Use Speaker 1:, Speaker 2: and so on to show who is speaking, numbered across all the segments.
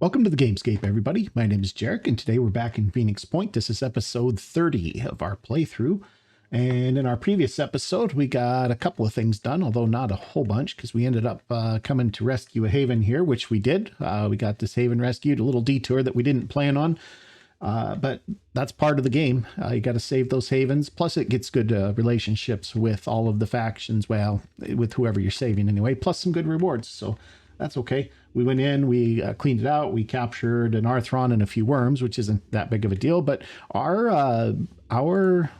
Speaker 1: Welcome to the Gamescape, everybody. My name is Jeric, and today we're back in Phoenix Point. This is episode 30 of our playthrough. And in our previous episode, we got a couple of things done, although not a whole bunch, because we ended up coming to rescue a haven here, which we did. We got this haven rescued, a little detour that we didn't plan on. But that's part of the game. You got to save those havens. Plus, it gets good relationships with all of the factions, well, with whoever you're saving anyway, plus some good rewards. So that's okay. We went in, we cleaned it out, we captured an Arthron and a few worms, which isn't that big of a deal, but our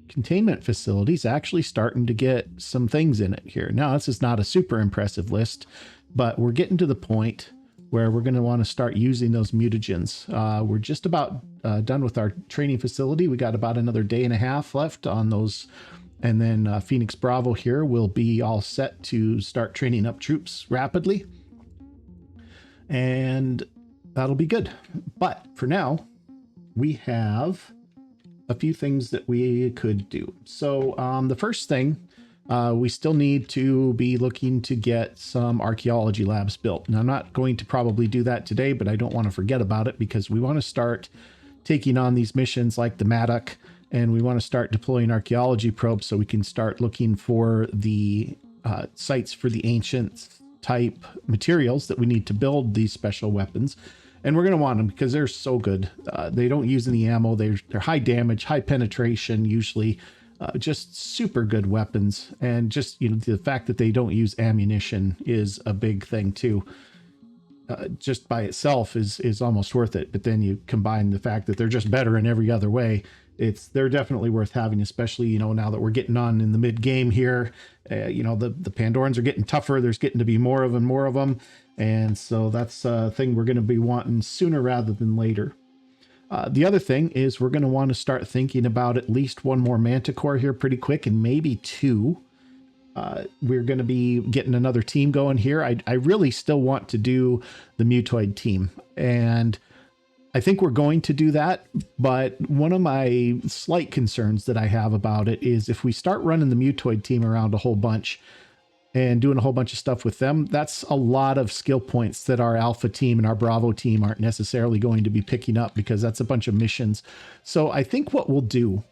Speaker 1: containment facility is actually starting to get some things in it here. Now, this is not a super impressive list, but we're getting to the point where we're going to want to start using those mutagens. We're just about done with our training facility. We got about another day and a half left on those. And then Phoenix Bravo here will be all set to start training up troops rapidly. And that'll be good. But for now, we have a few things that we could do. So the first thing, we still need to be looking to get some archaeology labs built. And I'm not going to probably do that today, but I don't want to forget about it because we want to start taking on these missions like the Maddock. And we want to start deploying archaeology probes so we can start looking for the sites for the ancient type materials that we need to build these special weapons. And we're going to want them because they're so good. They don't use any ammo. They're high damage, high penetration, usually just super good weapons. And just, you know, the fact that they don't use ammunition is a big thing too. Just by itself is almost worth it. But then you combine the fact that they're just better in every other way. They're definitely worth having, especially, you know, now that we're getting on in the mid game here. You know, the Pandorans are getting tougher. There's getting to be more of them. And so that's a thing we're going to be wanting sooner rather than later. The other thing is we're going to want to start thinking about at least one more Manticore here pretty quick, and maybe two. We're going to be getting another team going here. I really still want to do the Mutoid team, and I think we're going to do that, but one of my slight concerns that I have about it is if we start running the Mutoid team around a whole bunch and doing a whole bunch of stuff with them, that's a lot of skill points that our Alpha team and our Bravo team aren't necessarily going to be picking up because that's a bunch of missions. So I think what we'll do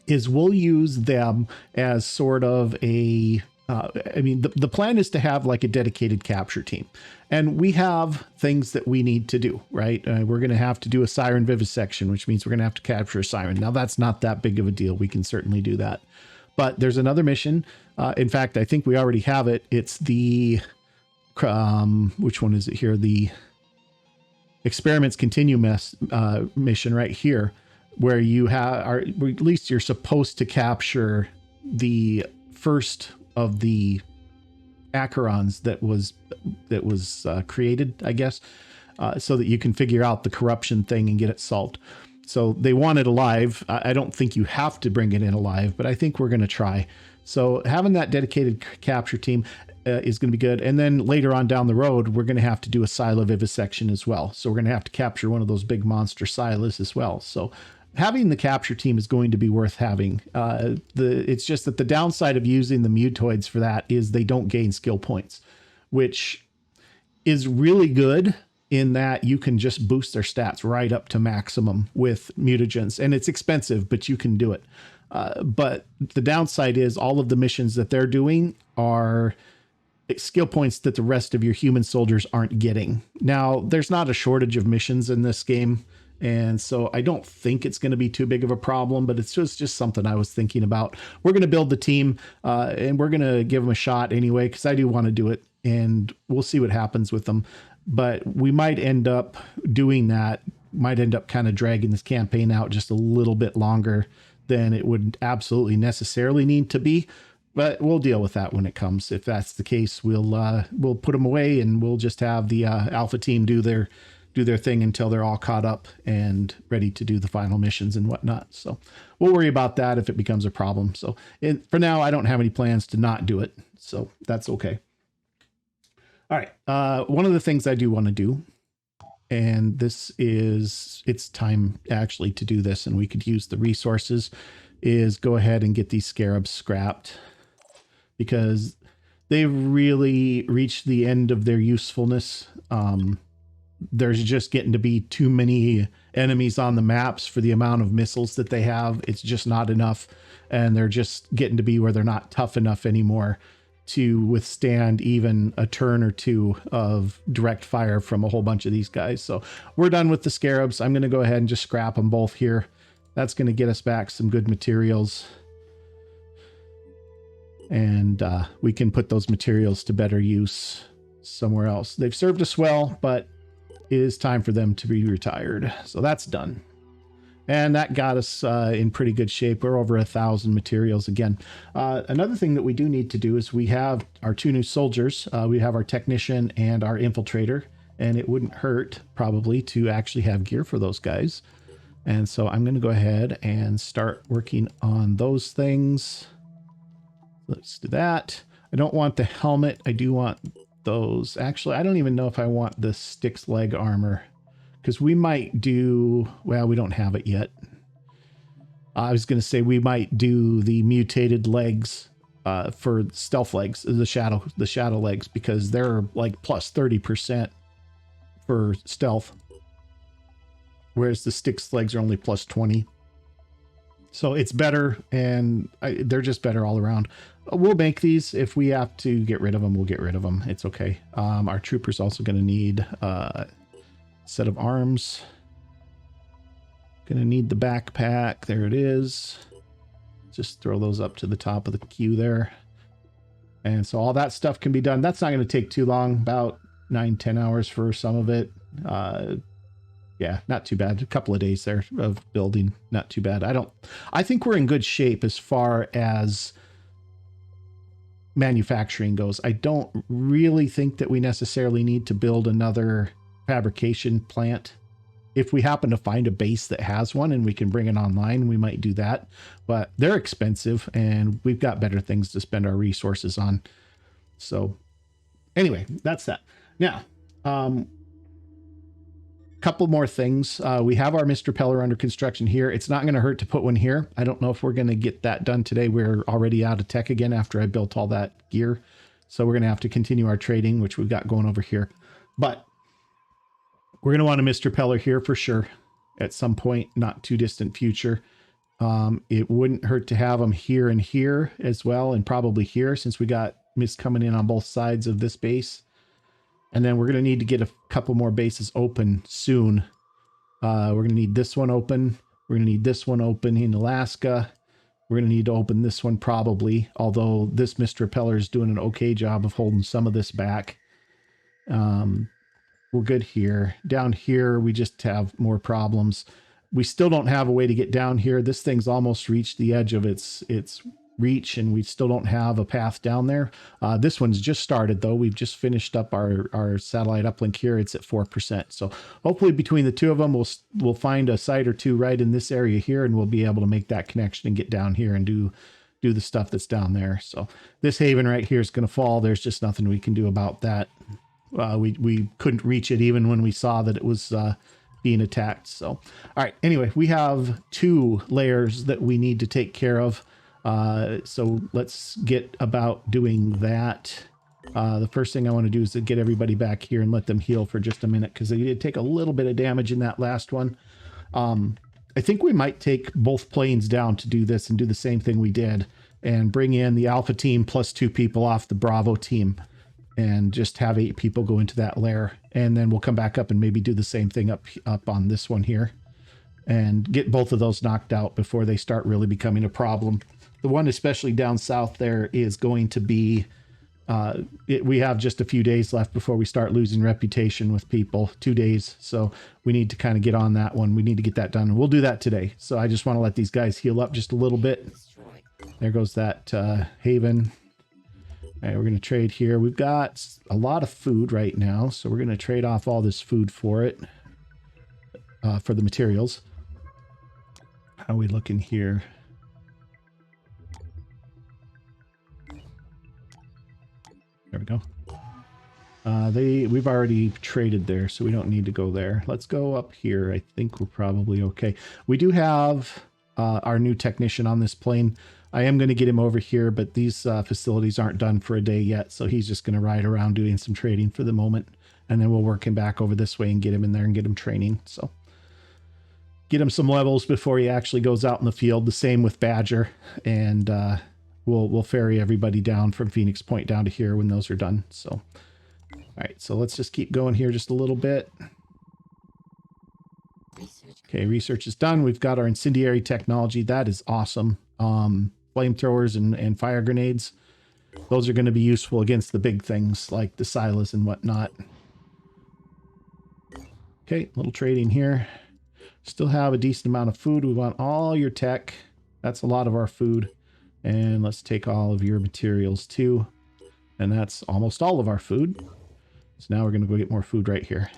Speaker 1: is we'll use them as sort of a I mean, the plan is to have like a dedicated capture team, and we have things that we need to do, right? We're going to have to do a siren vivisection, which means we're going to have to capture a siren. Now, that's not that big of a deal. We can certainly do that. But there's another mission. In fact, I think we already have it. It's the, which one is it here? The experiments continue mission right here, where you have, or at least you're supposed to capture the first of the Acherons that was created, I guess, so that you can figure out the corruption thing and get it solved. So they want it alive. I don't think you have to bring it in alive, but I think we're going to try. So having that dedicated capture team is going to be good. And then later on down the road, we're going to have to do a Scylla vivisection as well. So we're going to have to capture one of those big monster Scyllas as well. So having the capture team is going to be worth having. It's just that the downside of using the mutoids for that is they don't gain skill points, which is really good in that you can just boost their stats right up to maximum with mutagens. And it's expensive, but you can do it. But the downside is all of the missions that they're doing are skill points that the rest of your human soldiers aren't getting. Now, there's not a shortage of missions in this game, and so I don't think it's going to be too big of a problem, but it's just something I was thinking about. We're going to build the team and we're going to give them a shot anyway, because I do want to do it, and we'll see what happens with them. But we might end up doing that, might end up kind of dragging this campaign out just a little bit longer than it would absolutely necessarily need to be. But we'll deal with that when it comes. If that's the case, we'll put them away and we'll just have the Alpha team do their thing until they're all caught up and ready to do the final missions and whatnot. So we'll worry about that if it becomes a problem. So for now, I don't have any plans to not do it. So that's okay. All right. One of the things I do want to do, and it's time actually to do this, and we could use the resources, is go ahead and get these scarabs scrapped because they've really reached the end of their usefulness. there's just getting to be too many enemies on the maps for the amount of missiles that they have. It's just not enough, and they're just getting to be where they're not tough enough anymore to withstand even a turn or two of direct fire from a whole bunch of these guys. So we're done with the scarabs. I'm going to go ahead and just scrap them both here. That's going to get us back some good materials. And we can put those materials to better use somewhere else. They've served us well, but it is time for them to be retired. So that's done. And that got us in pretty good shape. We're over 1,000 materials again. Another thing that we do need to do is we have our 2 new soldiers. We have our technician and our infiltrator, and it wouldn't hurt probably to actually have gear for those guys. And so I'm going to go ahead and start working on those things. Let's do that. I don't want the helmet. I do want those. Actually, I don't even know if I want the Styx leg armor, because we might do, well, we don't have it yet. I was going to say we might do the mutated legs for stealth legs, the shadow legs, because they're like plus 30% for stealth, whereas the Styx legs are only plus 20. So it's better, and they're just better all around. We'll make these. If we have to get rid of them, we'll get rid of them. It's okay. Our trooper's also going to need set of arms. Gonna need the backpack. There it is. Just throw those up to the top of the queue there. And so all that stuff can be done. That's not going to take too long, about 9-10 hours for some of it. Yeah, not too bad. A couple of days there of building, not too bad. I think we're in good shape as far as manufacturing goes. I don't really think that we necessarily need to build another fabrication plant. If we happen to find a base that has one and we can bring it online, we might do that, but they're expensive and we've got better things to spend our resources on. So anyway, that's that. Now, couple more things. We have our Mr. Peller under construction here. It's not going to hurt to put one here. I don't know if we're going to get that done today. We're already out of tech again after I built all that gear. So we're going to have to continue our trading, which we've got going over here. But we're going to want a Mr. Peller here for sure at some point, not too distant future. It wouldn't hurt to have them here and here as well, and probably here since we got mist coming in on both sides of this base. And then we're going to need to get a couple more bases open soon. We're going to need this one open. We're going to need this one open in Alaska. We're going to need to open this one probably, although this Mr. Peller is doing an okay job of holding some of this back. We're good here. Down here, we just have more problems. We still don't have a way to get down here. This thing's almost reached the edge of its reach, and we still don't have a path down there. This one's just started though. We've just finished up our satellite uplink here. It's at 4%. So hopefully between the two of them, we'll find a site or two right in this area here, and we'll be able to make that connection and get down here and do the stuff that's down there. So this haven right here is going to fall. There's just nothing we can do about that. We couldn't reach it even when we saw that it was being attacked. So, all right. Anyway, we have 2 layers that we need to take care of. So let's get about doing that. The first thing I want to do is to get everybody back here and let them heal for just a minute, because they did take a little bit of damage in that last one. I think we might take both planes down to do this and do the same thing we did and bring in the Alpha team plus 2 people off the Bravo team and just have 8 people go into that lair. And then we'll come back up and maybe do the same thing up on this one here and get both of those knocked out before they start really becoming a problem. The one especially down south there is going to be, we have just a few days left before we start losing reputation with people, 2 days. So we need to kind of get on that one. We need to get that done, and we'll do that today. So I just want to let these guys heal up just a little bit. There goes that haven. All right, we're going to trade here. We've got a lot of food right now, so we're going to trade off all this food for it, for the materials. How are we looking here? There we go. We've already traded there, so we don't need to go there. Let's go up here. I think we're probably okay. We do have our new technician on this plane. I am going to get him over here, but these facilities aren't done for a day yet. So he's just going to ride around doing some trading for the moment. And then we'll work him back over this way and get him in there and get him training. So get him some levels before he actually goes out in the field. The same with Badger. And we'll ferry everybody down from Phoenix Point down to here when those are done. So, all right, so let's just keep going here just a little bit. Okay, research is done. We've got our incendiary technology. That is awesome. Flamethrowers and fire grenades. Those are going to be useful against the big things like the silas and whatnot. Okay, little trading here. Still have a decent amount of food. We want all your tech. That's a lot of our food. And let's take all of your materials too. And that's almost all of our food. So now we're going to go get more food right here.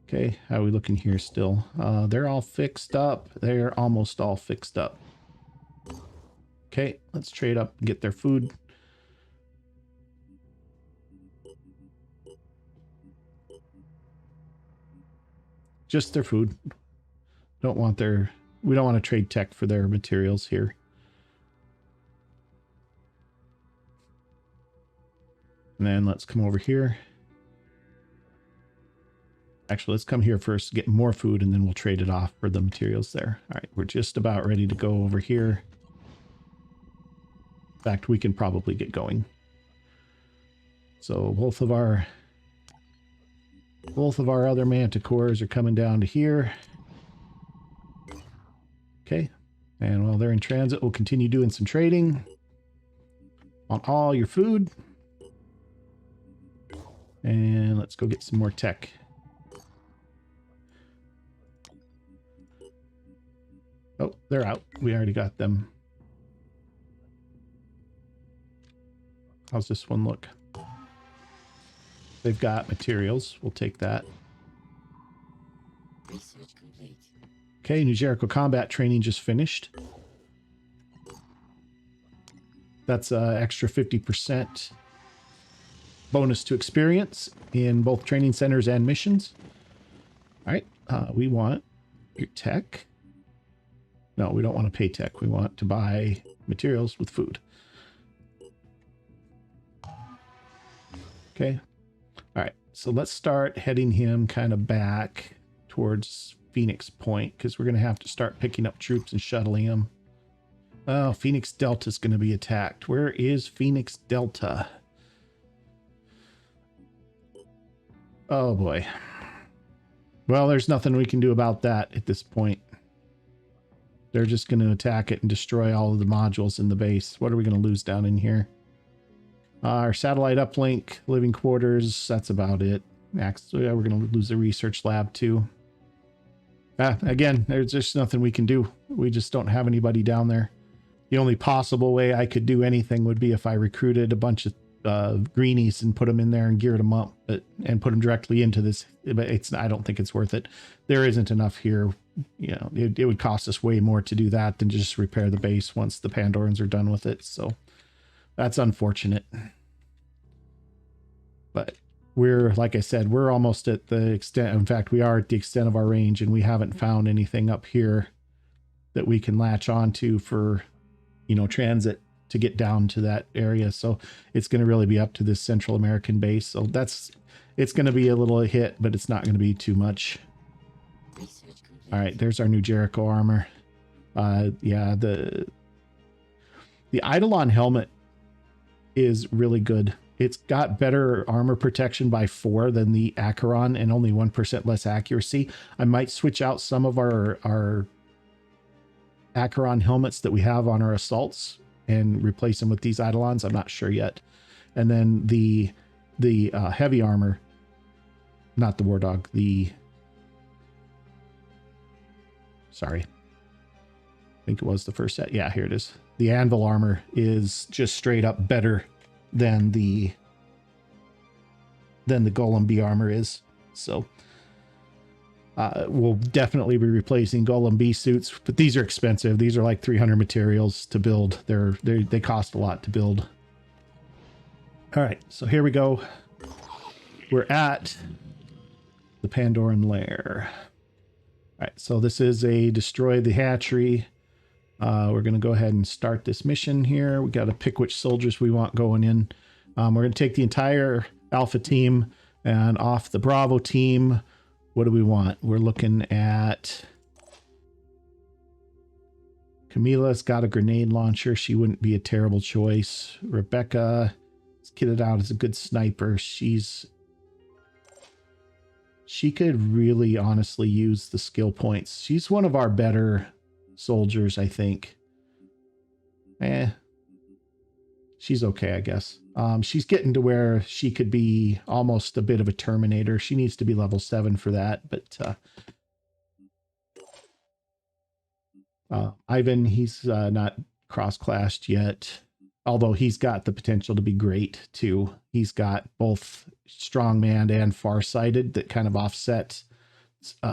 Speaker 1: Okay, how are we looking here still? They're all fixed up. They're almost all fixed up. Okay, let's trade up and get their food. Just their food. We don't want to trade tech for their materials here. And then let's come over here. Actually, let's come here first, get more food, and then we'll trade it off for the materials there. All right, we're just about ready to go over here. In fact, we can probably get going. So both of our other manticores are coming down to here. Okay, and while they're in transit, we'll continue doing some trading on all your food. And let's go get some more tech. Oh, they're out. We already got them. How's this one look? They've got materials. We'll take that.
Speaker 2: Research complete.
Speaker 1: Okay, New Jericho combat training just finished. That's extra 50% bonus to experience in both training centers and missions. All right, we want your tech. No, we don't want to pay tech. We want to buy materials with food. Okay. All right. So let's start heading him kind of back towards Phoenix Point because we're going to have to start picking up troops and shuttling them. Oh, Phoenix Delta is going to be attacked. Where is Phoenix Delta? Oh, boy. Well, there's nothing we can do about that at this point. They're just going to attack it and destroy all of the modules in the base. What are we going to lose down in here? Our satellite uplink, living quarters, that's about it. Actually, we're going to lose the research lab too. Again, there's just nothing we can do. We just don't have anybody down there. The only possible way I could do anything would be if I recruited a bunch of greenies and put them in there and geared them up and put them directly into this. But I don't think it's worth it. There isn't enough here. You know, it would cost us way more to do that than just repair the base once the Pandorans are done with it. So that's unfortunate. But we're, like I said, we're almost at the extent. In fact, we are at the extent of our range, and we haven't found anything up here that we can latch onto for, you know, transit to get down to that area. So it's going to really be up to this Central American base. So it's going to be a little hit, but it's not going to be too much. All right, there's our new Jericho armor. Yeah, the Eidolon helmet is really good. It's got better armor protection by 4 than the Acheron and only 1% less accuracy. I might switch out some of our Acheron helmets that we have on our assaults and replace them with these Eidolons. I'm not sure yet. And then the heavy armor, not the War Dog, sorry. I think it was the first set. Yeah, here it is. The anvil armor is just straight up better than the Golem B armor is. So we'll definitely be replacing Golem B suits, but these are expensive. These are like 300 materials to build. They cost a lot to build. All right, so here we go. We're at the Pandoran lair. All right, so this is a destroy the hatchery. We're going to go ahead and start this mission here. We got to pick which soldiers we want going in. We're going to take the entire Alpha team and off the Bravo team. What do we want? We're looking at Camila's got a grenade launcher. She wouldn't be a terrible choice. Rebecca is kitted out as a good sniper. She could really honestly use the skill points. She's one of our better soldiers, I think. She's okay, I guess. She's getting to where she could be almost a bit of a Terminator. She needs to be level 7 for that, but Ivan, he's not cross-classed yet, although he's got the potential to be great too. He's got both strongman and farsighted that kind of offsets.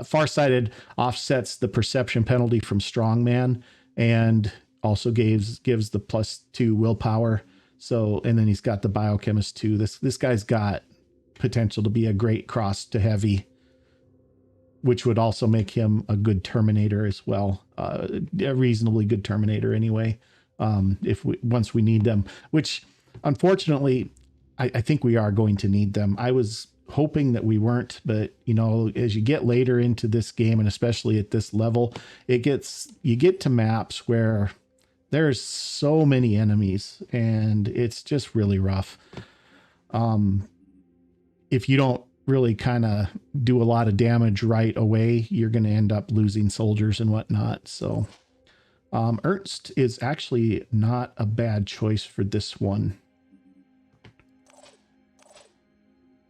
Speaker 1: Farsighted offsets the perception penalty from strongman and also gives the +2 willpower. So, and then he's got the biochemist too. This guy's got potential to be a great cross to heavy, which would also make him a good Terminator as well. A reasonably good Terminator anyway. Once we need them, which unfortunately, I think we are going to need them. I was hoping that we weren't, but you know, as you get later into this game, and especially at this level, you get to maps where there's so many enemies and it's just really rough. If you don't really kind of do a lot of damage right away, you're going to end up losing soldiers and whatnot. So Ernst is actually not a bad choice for this one,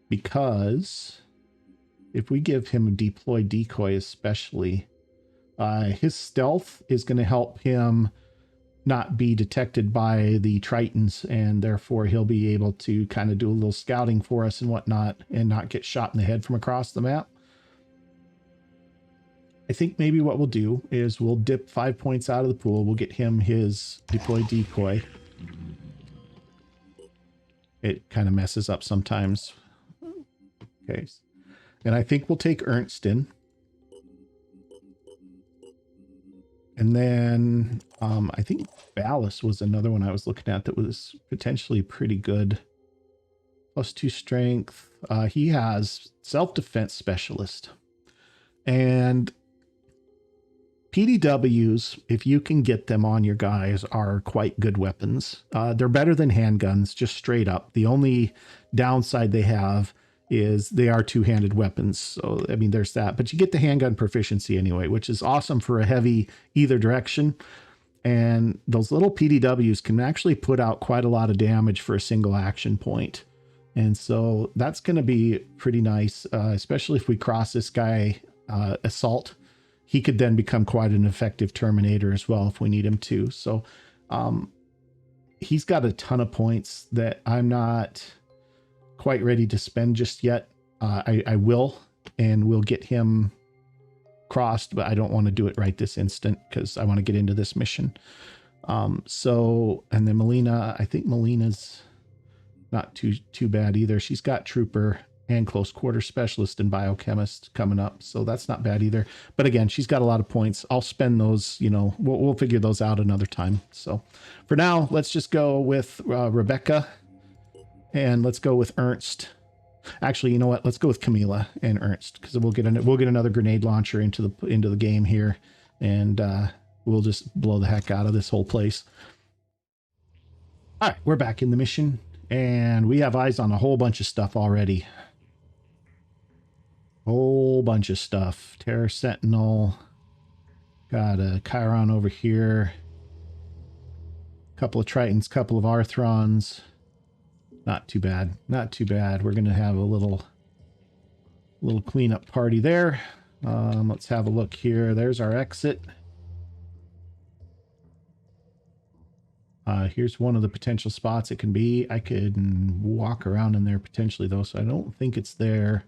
Speaker 1: because if we give him a deploy decoy especially, his stealth is going to help him not be detected by the Tritons, and therefore he'll be able to kind of do a little scouting for us and whatnot and not get shot in the head from across the map. I think maybe what we'll do is we'll dip 5 points out of the pool. We'll get him his deploy decoy. It kind of messes up sometimes. Okay. And I think we'll take Ernst in. And then I think Ballas was another one I was looking at that was potentially pretty good. +2 strength. He has self-defense specialist. And PDWs, if you can get them on your guys, are quite good weapons. They're better than handguns, just straight up. The only downside they have is they are two-handed weapons. So, I mean, there's that. But you get the handgun proficiency anyway, which is awesome for a heavy either direction. And those little PDWs can actually put out quite a lot of damage for a single action point. And so that's going to be pretty nice, especially if we cross this guy Assault. He could then become quite an effective Terminator as well if we need him to. So he's got a ton of points that I'm not quite ready to spend just yet. I will, and we'll get him crossed, but I don't want to do it right this instant because I want to get into this mission. So, and then Melina, I think Melina's not too bad either. She's got Trooper and Close Quarter Specialist and Biochemist coming up, so that's not bad either. But again, she's got a lot of points. I'll spend those, you know, we'll figure those out another time. So for now, let's just go with Rebecca. And let's go with Ernst. Actually, you know what? Let's go with Camila and Ernst, because we'll get another grenade launcher into the game here, and we'll just blow the heck out of this whole place. All right, we're back in the mission, and we have eyes on a whole bunch of stuff already. Whole bunch of stuff. Terror Sentinel. Got a Chiron over here. Couple of Tritons, couple of Arthrons. Not too bad. Not too bad. We're going to have a little cleanup party there. Let's have a look here. There's our exit. Here's one of the potential spots it can be. I could walk around in there potentially though, so I don't think it's there.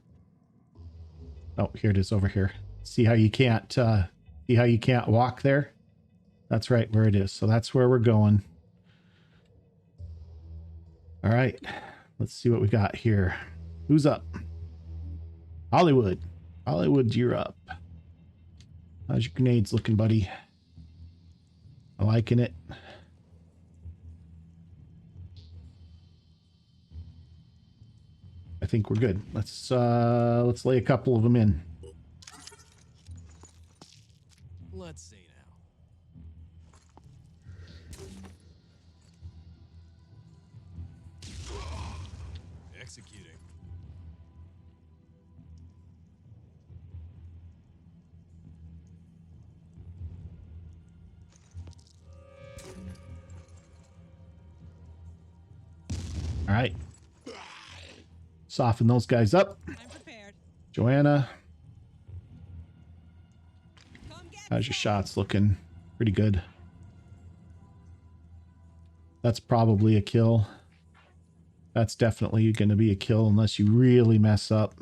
Speaker 1: Oh, here it is over here. See how you can't walk there? That's right where it is. So that's where we're going. All right, let's see what we got here. Who's up? Hollywood. Hollywood, you're up. How's your grenades looking, buddy? I'm liking it. I think we're good. Let's lay a couple of them in.
Speaker 2: Let's see now. Executing.
Speaker 1: All right. Soften those guys up.
Speaker 3: I'm prepared.
Speaker 1: Joanna,
Speaker 3: Come get
Speaker 1: how's your
Speaker 3: some.
Speaker 1: shots looking? Pretty good. That's probably a kill. That's definitely going to be a kill unless you really mess up.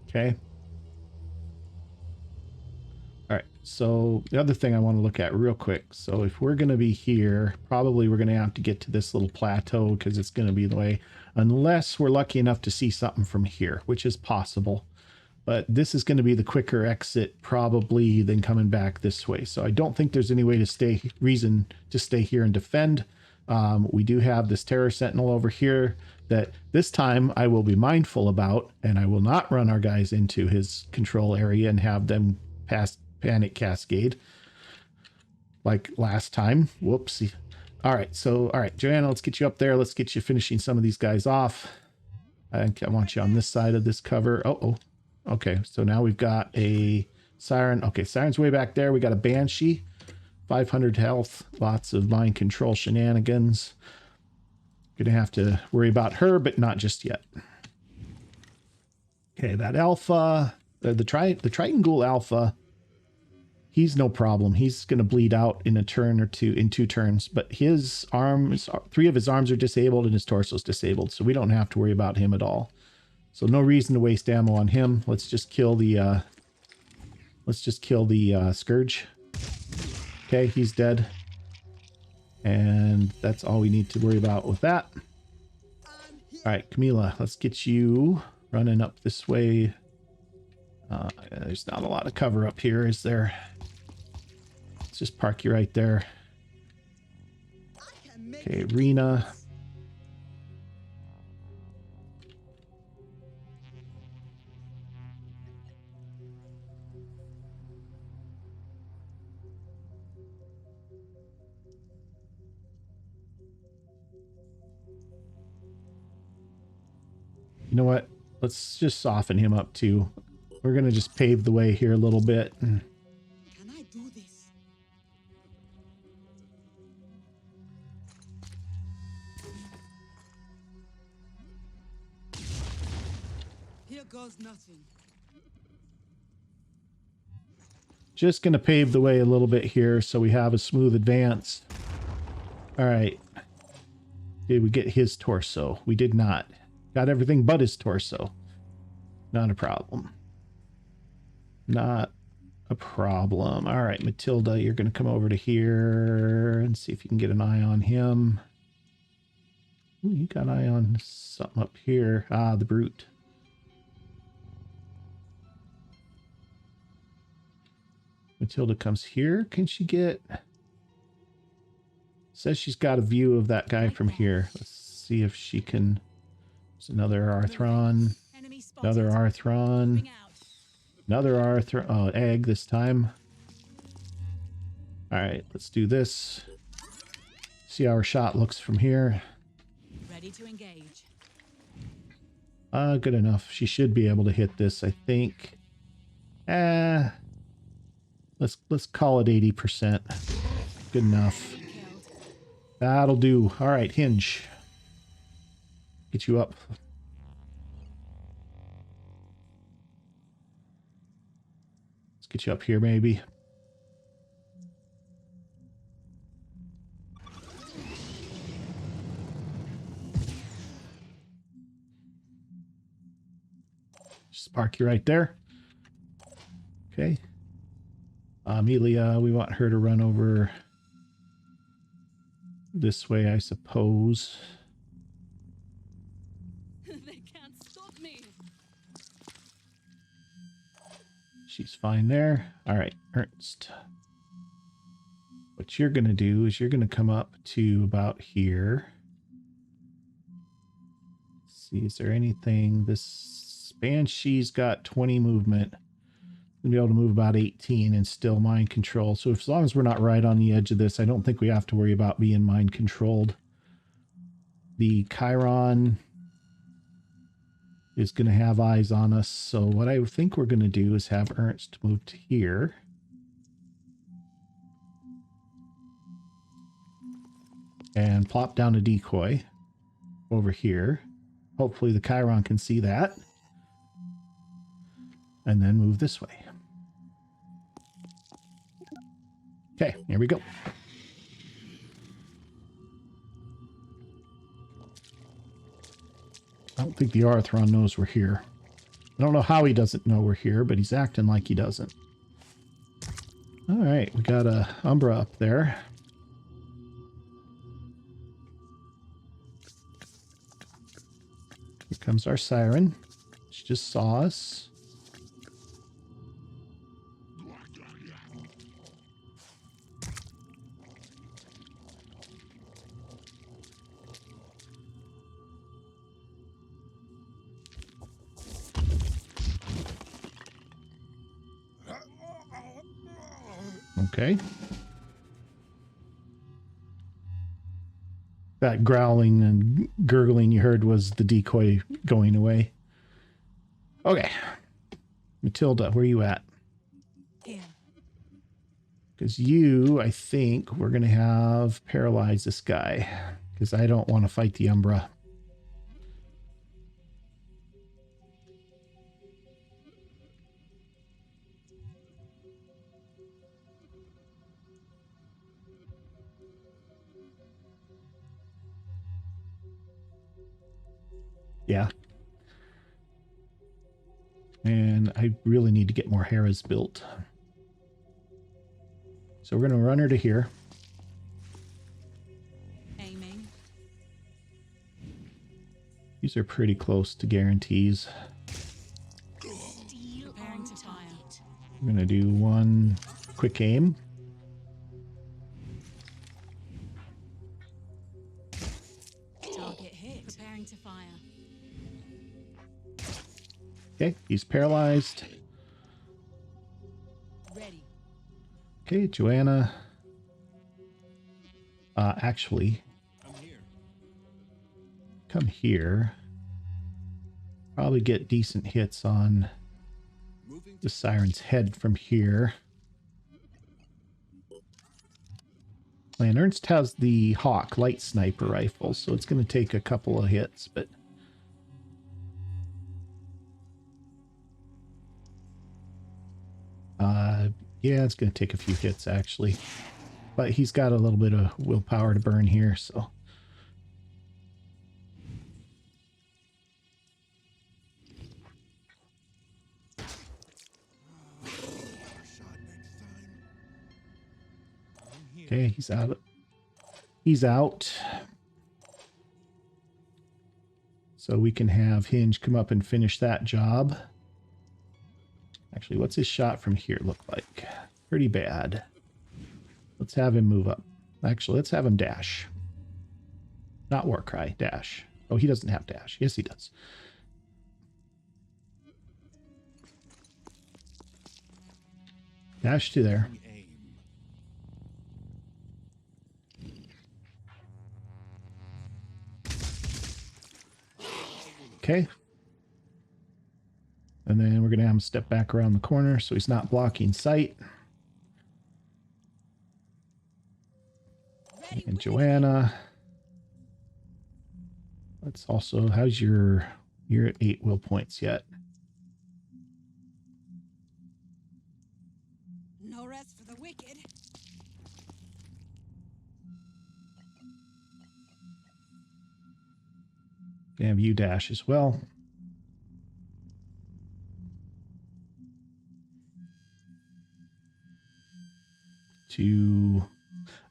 Speaker 1: Okay. All right. So the other thing I want to look at real quick. So if we're going to be here, probably we're going to have to get to this little plateau because it's going to be the way, unless we're lucky enough to see something from here, which is possible. But this is going to be the quicker exit probably than coming back this way. So I don't think there's any way to reason to stay here and defend. We do have this terror sentinel over here that this time I will be mindful about, and I will not run our guys into his control area and have them pass panic cascade like last time. Whoopsie. All right. So, all right, Joanna, let's get you up there. Let's get you finishing some of these guys off. I want you on this side of this cover. Oh. Okay, so now we've got a siren. Okay, siren's way back there. We got a banshee, 500 health, lots of mind control shenanigans. Gonna have to worry about her, but not just yet. Okay, that alpha, the Triton Ghoul alpha, he's no problem. He's gonna bleed out in a turn or two, in 2 turns, but his arms, 3 of his arms are disabled and his torso's disabled, so we don't have to worry about him at all. So no reason to waste ammo on him. Let's just kill the Scourge. Okay, he's dead. And that's all we need to worry about with that. All right, Camila, let's get you running up this way. There's not a lot of cover up here, is there? Let's just park you right there. Okay, Rena. You know what? Let's just soften him up too. We're going to just pave the way here a little bit.
Speaker 3: Can I do this? Here goes nothing.
Speaker 1: Just going to pave the way a little bit here so we have a smooth advance. All right. Did we get his torso? We did not. Got everything but his torso. Not a problem. Not a problem. All right, Matilda, you're going to come over to here and see if you can get an eye on him. Ooh, you got an eye on something up here. Ah, the brute. Matilda comes here. Can she get... Says she's got a view of that guy from here. Let's see if she can... There's another Arthron. Another Arthron. Another Arthron. Oh, egg this time. All right, let's do this. See how our shot looks from here.
Speaker 3: Ready to engage.
Speaker 1: Good enough. She should be able to hit this, I think. Let's call it 80%. Good enough. That'll do. All right, hinge. Get you up. Let's get you up here, maybe. Just park you right there. Okay. Amelia, we want her to run over this way, I suppose.
Speaker 3: They can't stop me.
Speaker 1: she's fine there. All right, Ernst. What you're going to do is you're going to come up to about here. See, is there anything? This Banshee's got 20 movement. We'll be able to move about 18 and still mind control. So as long as we're not right on the edge of this, I don't think we have to worry about being mind controlled. The Chiron is going to have eyes on us. So what I think we're going to do is have Ernst move to here. And plop down a decoy over here. Hopefully the Chiron can see that. And then move this way. Okay, here we go. I don't think the Arthron knows we're here. I don't know how he doesn't know we're here, but he's acting like he doesn't. All right, we got a Umbra up there. Here comes our siren. She just saw us. Okay. That growling and gurgling you heard was the decoy going away. Okay. Matilda, where are you at?
Speaker 3: Here.
Speaker 1: Because you, I think, we're going to have paralyze this guy. Because I don't want to fight the Umbra. Yeah. And I really need to get more Heras built. So we're going to run her to here.
Speaker 3: Aiming.
Speaker 1: These are pretty close to guarantees.
Speaker 3: Preparing to fire.
Speaker 1: I'm going to do one quick aim.
Speaker 3: Target hit. Preparing to fire.
Speaker 1: Okay, he's paralyzed.
Speaker 3: Ready.
Speaker 1: Okay, Joanna. Actually,
Speaker 2: I'm here.
Speaker 1: come here. Probably get decent hits on
Speaker 2: Moving
Speaker 1: the siren's head from here. And Ernst has the Hawk light sniper rifle, so it's going to take a couple of hits, but yeah, it's going to take a few hits actually. But he's got a little bit of willpower to burn here, so. Okay, he's out. He's out. So we can have Hinge come up and finish that job. Actually, what's his shot from here look like? Pretty bad. Let's have him move up. Actually, let's have him dash. Not Warcry, dash. Oh, he doesn't have dash. Yes, he does. Dash to there.
Speaker 2: aim.
Speaker 1: Okay. And then we're going to have him step back around the corner so he's not blocking sight.
Speaker 3: Ready.
Speaker 1: And Joanna. Let's also, how's you're at 8 will points yet.
Speaker 3: No rest for the wicked.
Speaker 1: Gonna have you dash as well. I don't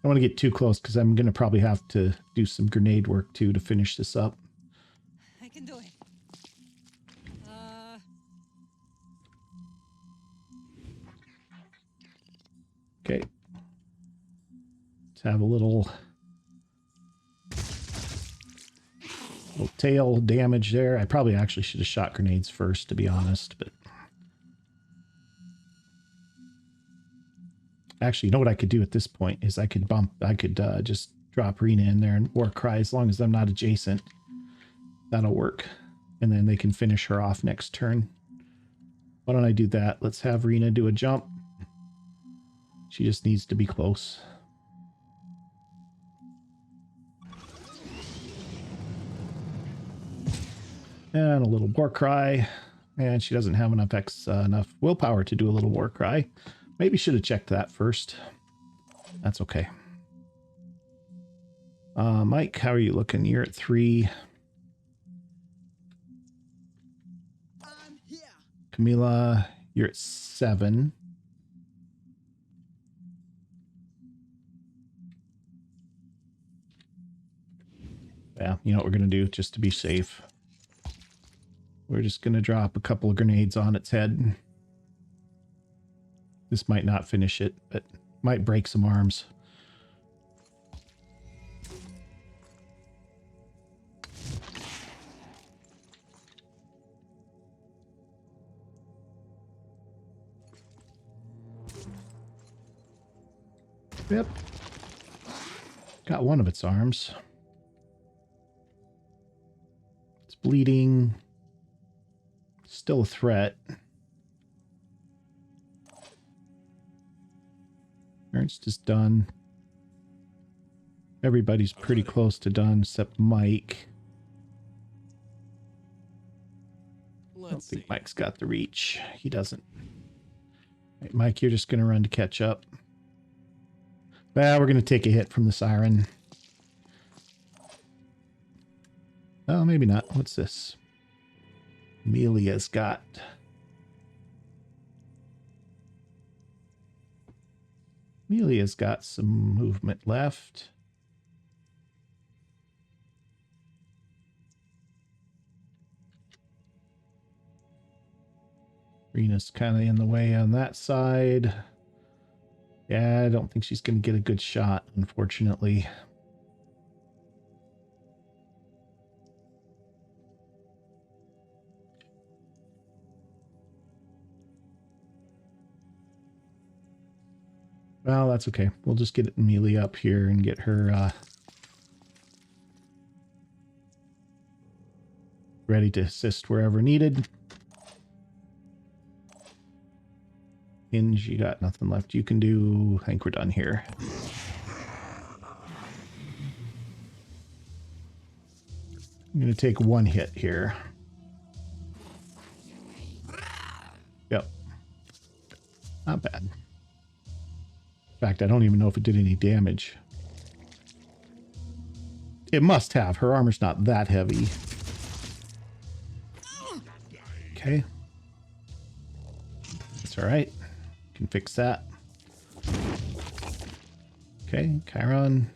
Speaker 1: want to get too close because I'm going to probably have to do some grenade work too to finish this up.
Speaker 3: I can do it.
Speaker 1: have a little tail damage there. I probably actually should have shot grenades first, to be honest, but actually, you know what I could do at this point is I could just drop Rena in there and war cry as long as I'm not adjacent. That'll work. And then they can finish her off next turn. Why don't I do that? Let's have Rena do a jump. She just needs to be close. And a little war cry. And she doesn't have enough willpower to do a little war cry. Maybe should have checked that first. That's okay. Mike, how are you looking? You're at 3.
Speaker 2: I'm here.
Speaker 1: Camila, you're at 7. Yeah, you know what we're going to do just to be safe. We're just going to drop a couple of grenades on its head. This might not finish it, but might break some arms. Yep. Got one of its arms. It's bleeding. Still a threat. Ernst is done. Everybody's pretty close to done except Mike. I don't think Mike's got the reach. He doesn't. Right, Mike, you're just going to run to catch up. Well, we're going to take a hit from the siren. Oh, maybe not. What's this? Amelia's got... Amelia's got some movement left. Rena's kind of in the way on that side. Yeah, I don't think she's going to get a good shot, unfortunately. Well, that's okay. We'll just get Amelia up here and get her ready to assist wherever needed. Hinge, you got nothing left you can do. I think we're done here. I'm going to take one hit here. Yep. Not bad. In fact, I don't even know if it did any damage. It must have. Her armor's not that heavy. Okay. That's all right. Can fix that. Okay, Chiron.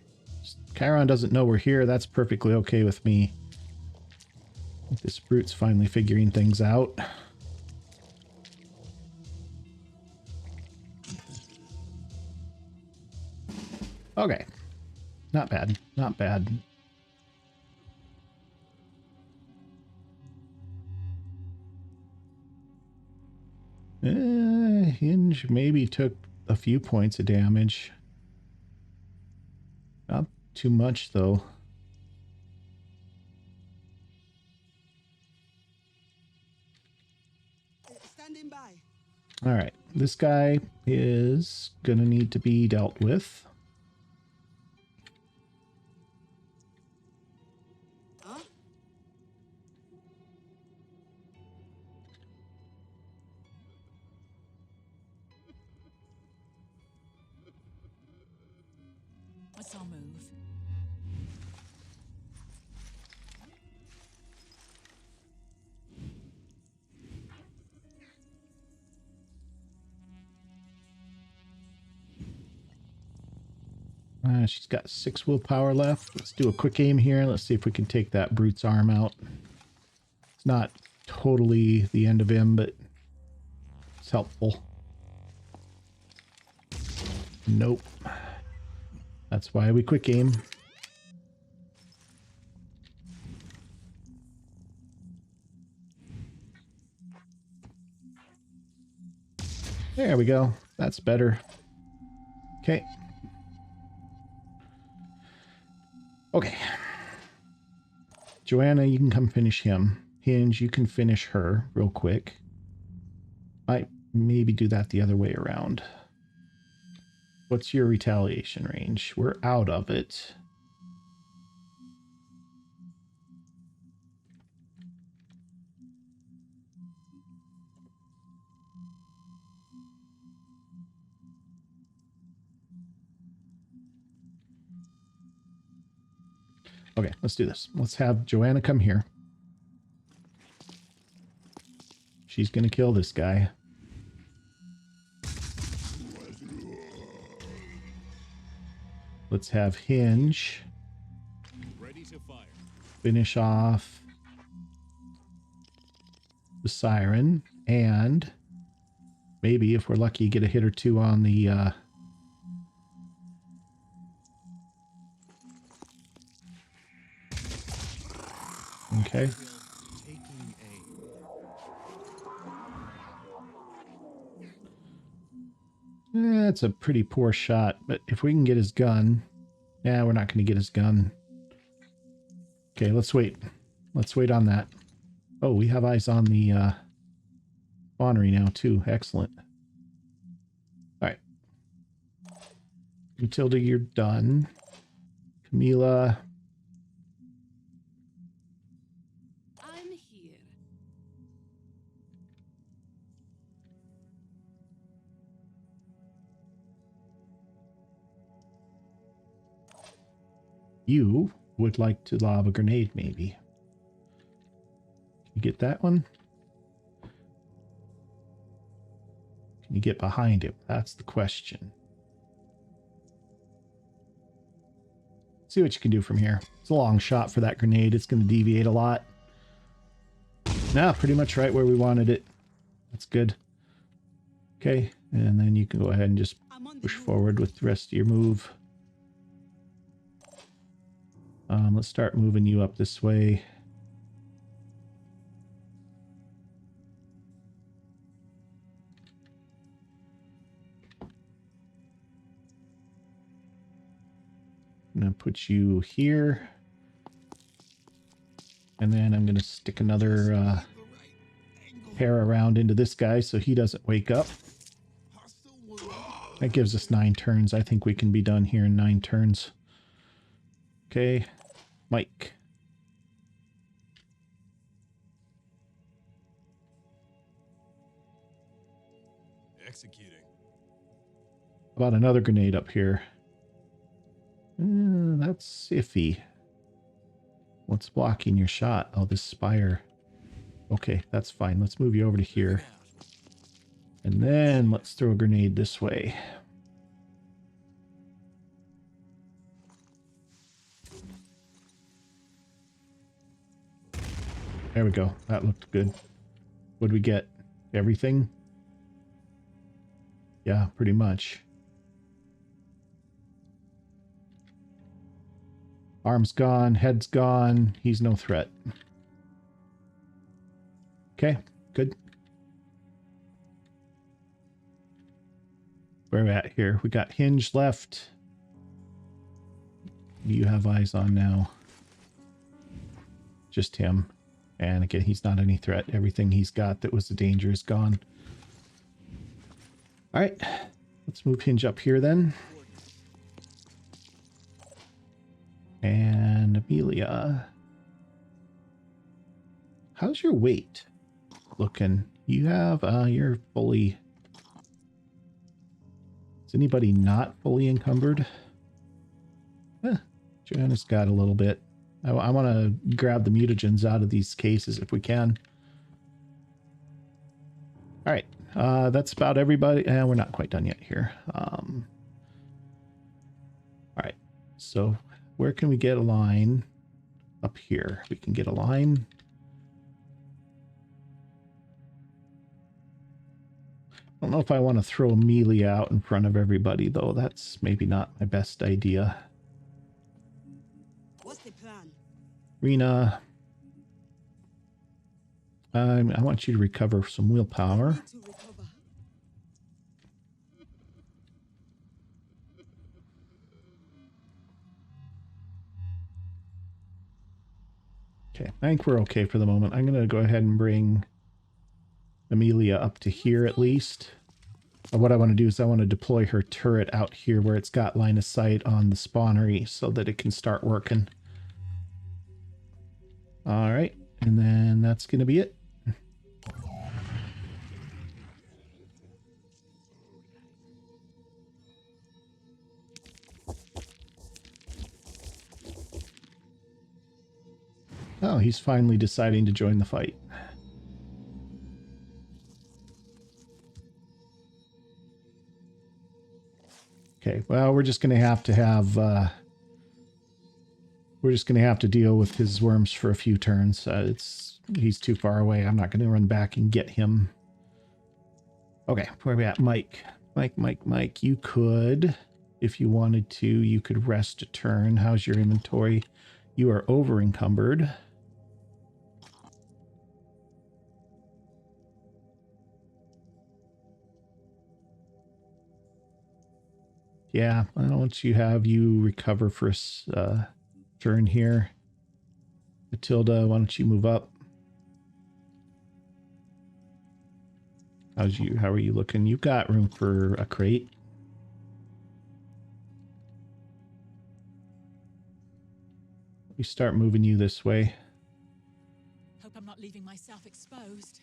Speaker 1: Chiron doesn't know we're here. That's perfectly okay with me. This brute's finally figuring things out. Okay. Not bad. Not bad. Hinge maybe took a few points of damage. Not too much, though.
Speaker 2: Standing by.
Speaker 1: All right. This guy is going to need to be dealt with.
Speaker 2: Huh?
Speaker 3: What's our move?
Speaker 1: She's got 6 willpower left. Let's do a quick aim here. Let's see if we can take that brute's arm out. It's not totally the end of him, but it's helpful. Nope. That's why we quick aim. There we go. That's better. Okay. Okay. Joanna, you can come finish him. Hinge, you can finish her real quick. I maybe do that the other way around. What's your retaliation range? We're out of it. Okay, let's do this. Let's have Joanna come here. She's going to kill this guy. Let's have Hinge
Speaker 4: Ready to fire.
Speaker 1: finish off the Siren, and maybe if we're lucky get a hit or two on the okay.
Speaker 4: Taking aim.
Speaker 1: That's a pretty poor shot, but if we can get his gun... Yeah, we're not going to get his gun. Okay, let's wait. Let's wait on that. Oh, we have eyes on the spawnery now, too. Excellent. Alright. Matilda, you're done. Camila...
Speaker 3: I'm here.
Speaker 1: You would like to lob a grenade, maybe. Can you get that one? Can you get behind it? That's the question. See what you can do from here. It's a long shot for that grenade. It's going to deviate a lot. Nah, pretty much right where we wanted it. That's good. Okay, and then you can go ahead and just push forward with the rest of your move. Let's start moving you up this way. I'm going to put you here. And then I'm going to stick another pair around into this guy so he doesn't wake up. That gives us 9 turns. I think we can be done here in 9 turns. Okay, Mike.
Speaker 4: Executing.
Speaker 1: How about another grenade up here? That's iffy. What's blocking your shot? Oh, this spire. Okay, that's fine. Let's move you over to here. And then let's throw a grenade this way. There we go. That looked good. What did we get? Everything? Yeah, pretty much. Arm's gone, head's gone. He's no threat. Okay, good. Where are we at here? We got Hinge left. Who do you have eyes on now? Just him. And again, he's not any threat. Everything he's got that was a danger is gone. All right, let's move Hinge up here then. And Amelia. How's your weight looking? You have, you're fully... Is anybody not fully encumbered? Joanna's got a little bit. I want to grab the mutagens out of these cases if we can. All right, that's about everybody. We're not quite done yet here. All right, so where can we get a line? Up here. We can get a line. I don't know if I want to throw Amelia out in front of everybody, though. That's maybe not my best idea.
Speaker 2: What's the plan?
Speaker 1: Rena, I want you to recover some
Speaker 2: I
Speaker 1: willpower.
Speaker 2: need to recover.
Speaker 1: Okay, I think we're okay for the moment. I'm going to go ahead and bring Amelia up to here at least. What I want to do is I want to deploy her turret out here where it's got line of sight on the spawnery so that it can start working. All right, and then that's going to be it. Oh, he's finally deciding to join the fight. Okay, well, we're just going to have we're just going to have to deal with his worms for a few turns. He's too far away. I'm not going to run back and get him. Okay, where are we at? Mike. Mike, you could, if you wanted to, you could rest a turn. How's your inventory? You are over encumbered. Yeah, I don't want you have you recover for a turn here. Matilda, why don't you move up? How are you looking? You've got room for a crate. We start moving you this way.
Speaker 3: Hope I'm not leaving myself exposed.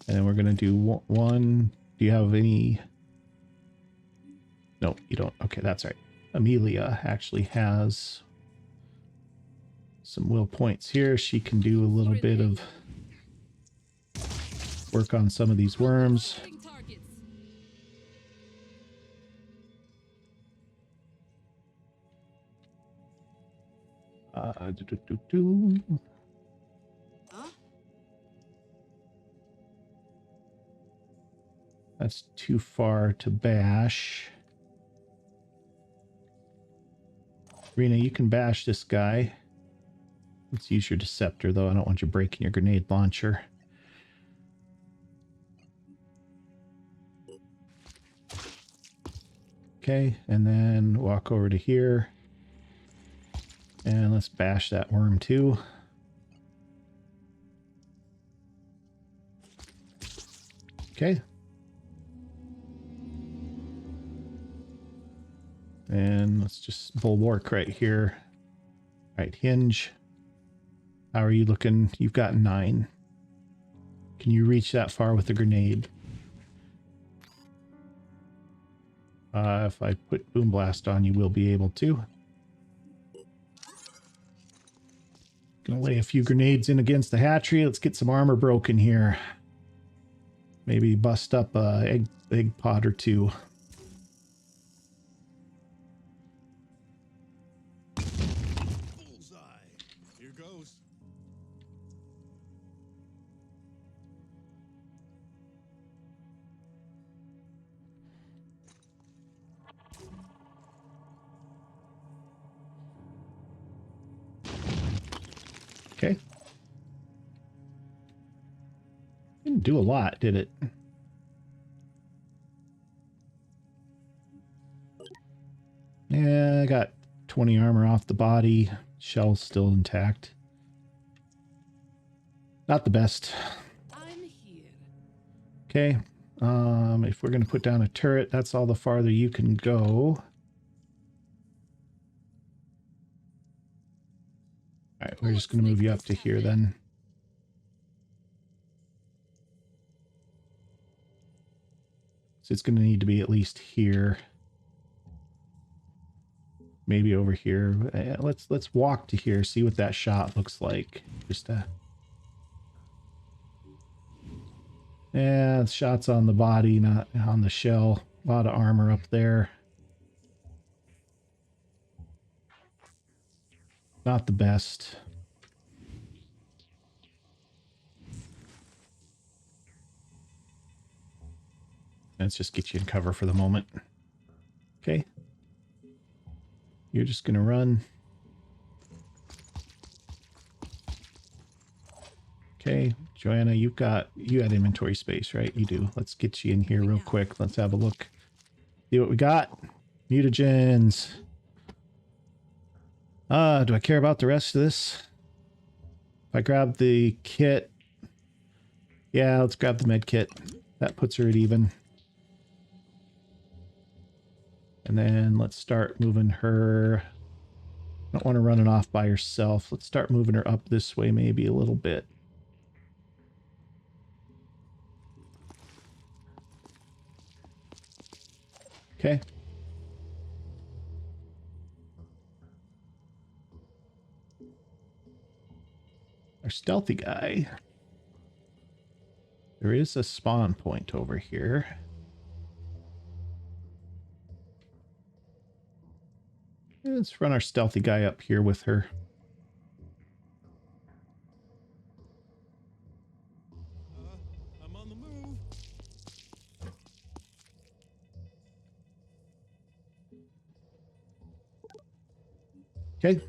Speaker 1: And then we're going to do one. Do you have any? No, you don't. Okay, that's right. Amelia actually has some will points here. She can do a little bit of work on some of these worms.
Speaker 2: Huh?
Speaker 1: That's too far to bash. Rena, you can bash this guy. Let's use your Deceptor, though. I don't want you breaking your grenade launcher. Okay, and then walk over to here. And let's bash that worm, too. Okay. And let's just bulwark right here. Right, hinge. How are you looking? You've got 9. Can you reach that far with a grenade? If I put Boom Blast on, you will be able to. Gonna lay a few grenades in against the hatchery. Let's get some armor broken here. Maybe bust up a egg pod or 2.
Speaker 4: Bullseye. Here goes.
Speaker 1: Okay. Didn't do a lot, did it? Yeah, I got 20 armor off the body. Shell's still intact. Not the best.
Speaker 3: I'm here.
Speaker 1: Okay. If we're going to put down a turret, that's all the farther you can go. All right, we're just going to move you up to here then. So it's going to need to be at least here. Maybe over here. Let's walk to here, see what that shot looks like. Just yeah, shots on the body, not on the shell. A lot of armor up there. Not the best. Let's just get you in cover for the moment. Okay. You're just going to run. Okay, Joanna, you had inventory space, right? You do. Let's get you in here real quick. Let's have a look. See what we got. Mutagens. Do I care about the rest of this? If I grab the kit. Yeah, let's grab the med kit. That puts her at even. And then let's start moving her. I don't want her running off by herself. Let's start moving her up this way maybe a little bit. Okay. Our stealthy guy. There is a spawn point over here. Let's run our stealthy guy up here with her.
Speaker 4: I'm on the move.
Speaker 1: Okay.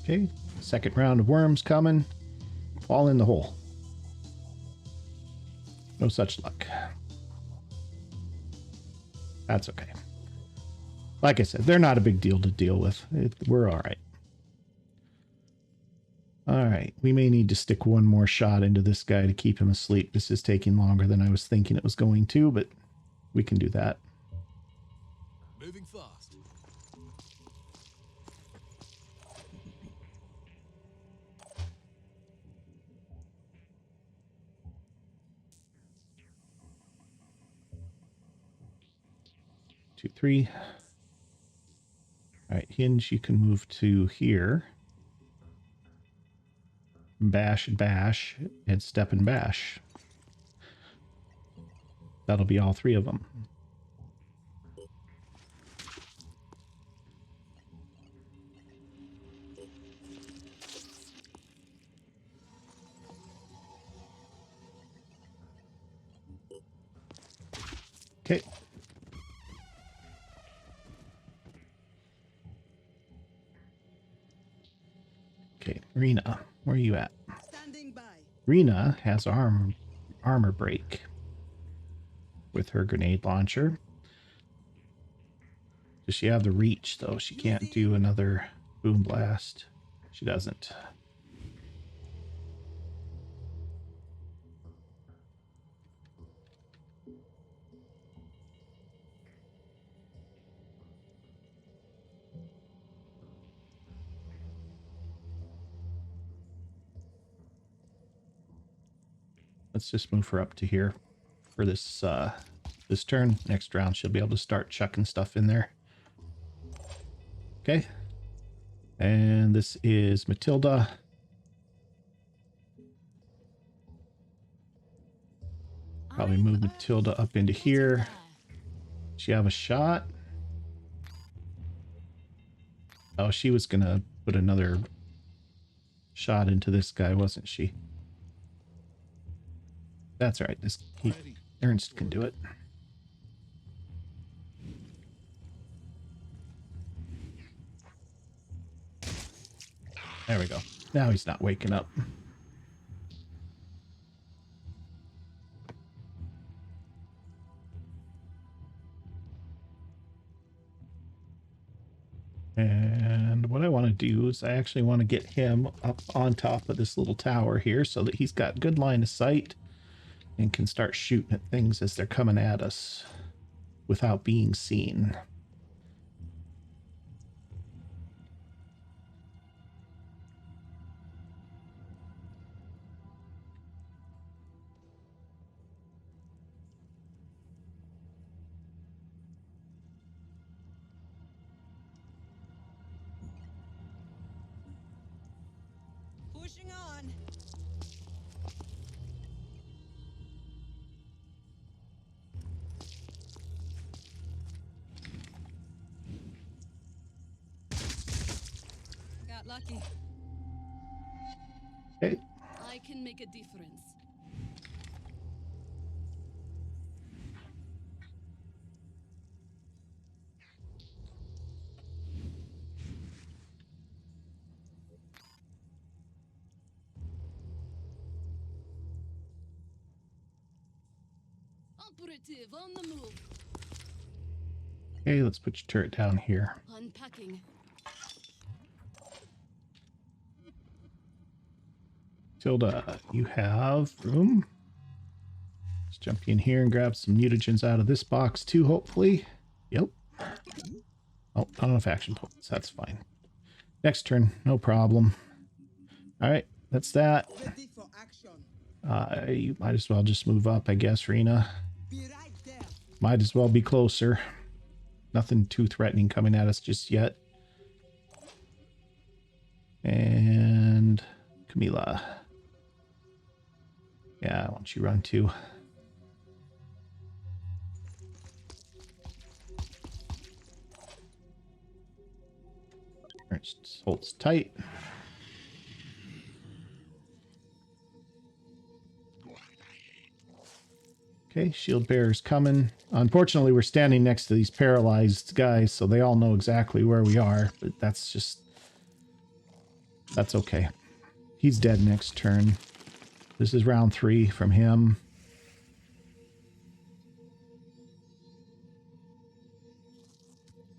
Speaker 1: Okay. Second round of worms coming. Fall in the hole. No such luck. That's okay. Like I said, they're not a big deal to deal with. We're all right. All right. We may need to stick one more shot into this guy to keep him asleep. This is taking longer than I was thinking it was going to, but we can do that.
Speaker 4: Moving fast.
Speaker 1: Two, three. All right, Hinge, you can move to here. Bash and bash, and step and bash. That'll be all three of them. Okay. Okay, Rena, where are you at?
Speaker 2: Standing by.
Speaker 1: Rena has armor break with her grenade launcher. Does she have the reach, though? She can't do another boom blast. She doesn't. Let's just move her up to here for this this turn. Next round, she'll be able to start chucking stuff in there. Okay. And this is Matilda. Probably move Matilda up into here. Does she have a shot? Oh, she was going to put another shot into this guy, wasn't she? That's all right. Ernst can do it. There we go. Now he's not waking up. And what I want to do is I actually want to get him up on top of this little tower here so that he's got good line of sight and can start shooting at things as they're coming at us without being seen.
Speaker 2: Pushing on.
Speaker 3: Lucky.
Speaker 1: Okay.
Speaker 3: I can make a difference. Operative on the move.
Speaker 1: Okay, let's put your turret down here.
Speaker 3: Unpacking.
Speaker 1: Tilda, you have room. Let's jump in here and grab some mutagens out of this box too, hopefully. Yep. Oh, not enough action points. That's fine. Next turn, no problem. All right, that's that.
Speaker 2: Ready for action.
Speaker 1: You might as well just move up, I guess, Rena.
Speaker 2: Be right there.
Speaker 1: Might as well be closer. Nothing too threatening coming at us just yet. And Camila. Yeah, why don't you run too? Just holds tight. Okay, shield bearer's coming. Unfortunately, we're standing next to these paralyzed guys, so they all know exactly where we are, but that's okay. He's dead next turn. This is round 3 from him.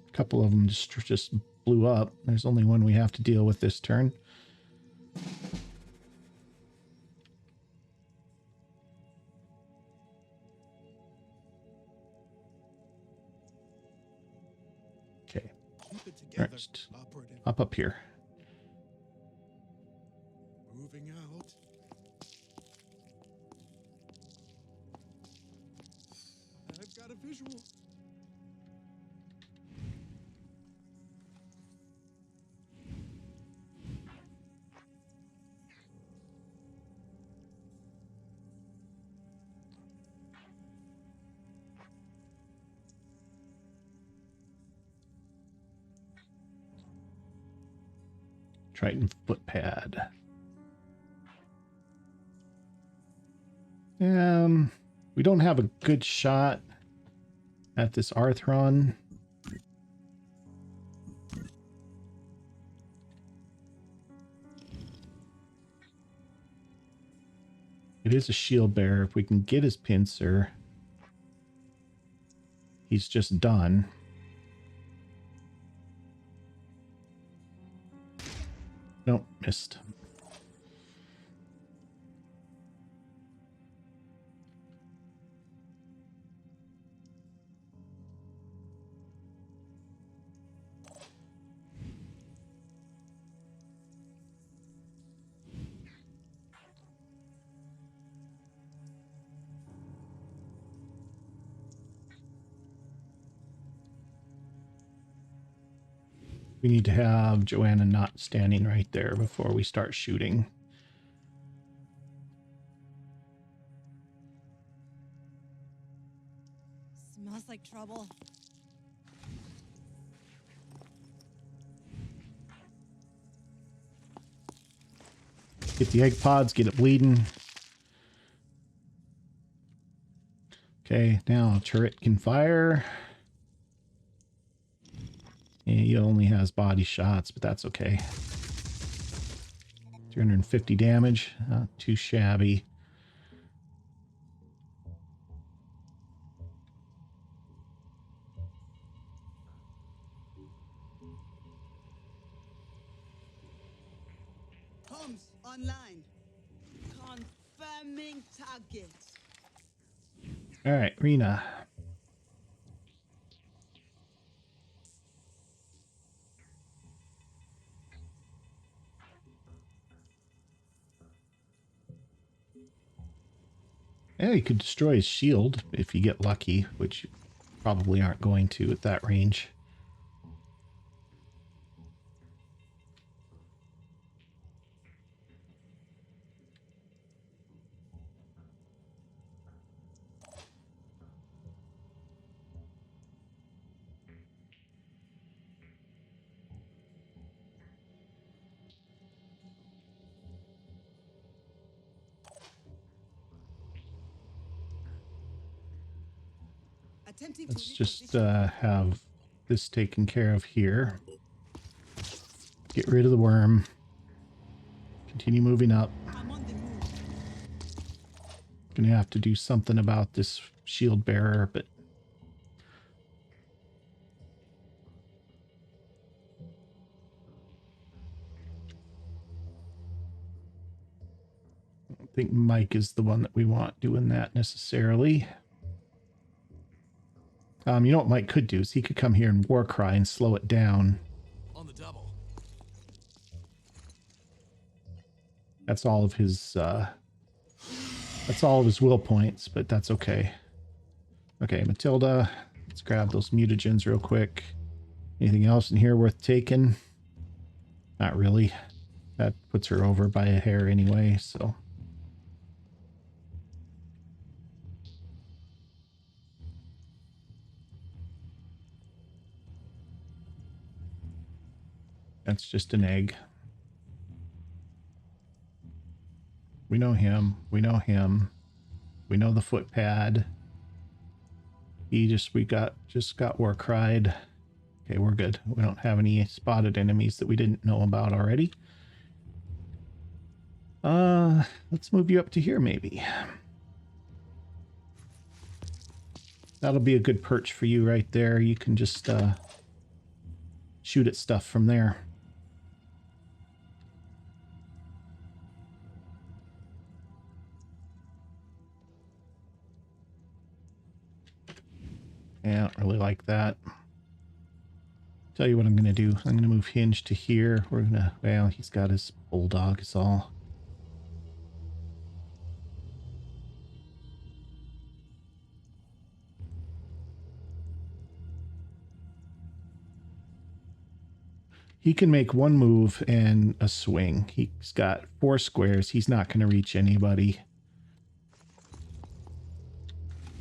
Speaker 1: A couple of them just blew up. There's only one we have to deal with this turn. Okay.
Speaker 4: Keep it together,
Speaker 1: Next.
Speaker 4: operative.
Speaker 1: Up here.
Speaker 4: Moving out. I've got a visual.
Speaker 1: Triton footpad. We don't have a good shot at this Arthron. It is a shield bearer. If we can get his pincer, he's just done. Nope, missed. We need to have Joanna not standing right there before we start shooting.
Speaker 2: Smells like trouble.
Speaker 1: Get the egg pods, get it bleeding. Okay, now turret can fire. Yeah, he only has body shots, but that's okay. 350 damage, not too shabby.
Speaker 2: Comms online. Confirming target.
Speaker 1: All right, Rena. Yeah, you could destroy his shield if you get lucky, which you probably aren't going to at that range.
Speaker 2: Attempting
Speaker 1: Let's
Speaker 2: to
Speaker 1: just
Speaker 2: reposition.
Speaker 1: have this taken care of here. Get rid of the worm. Continue moving up.
Speaker 2: I'm on the move.
Speaker 1: Gonna have to do something about this shield bearer, but I don't think Mike is the one that we want doing that necessarily. You know what Mike could do is he could come here and war cry and slow it down.
Speaker 4: On the double.
Speaker 1: That's all of his will points, but that's okay. Okay, Matilda, let's grab those mutagens real quick. Anything else in here worth taking? Not really. That puts her over by a hair anyway, so. That's just an egg. We know him. We know him. We know the foot pad. We just got war cried. Okay, we're good. We don't have any spotted enemies that we didn't know about already. Let's move you up to here maybe. That'll be a good perch for you right there. You can just shoot at stuff from there. Yeah, I don't really like that. Tell you what I'm going to do. I'm going to move Hinge to here. We're going to... Well, he's got his bulldog is all. He can make one move and a swing. He's got 4 squares. He's not going to reach anybody.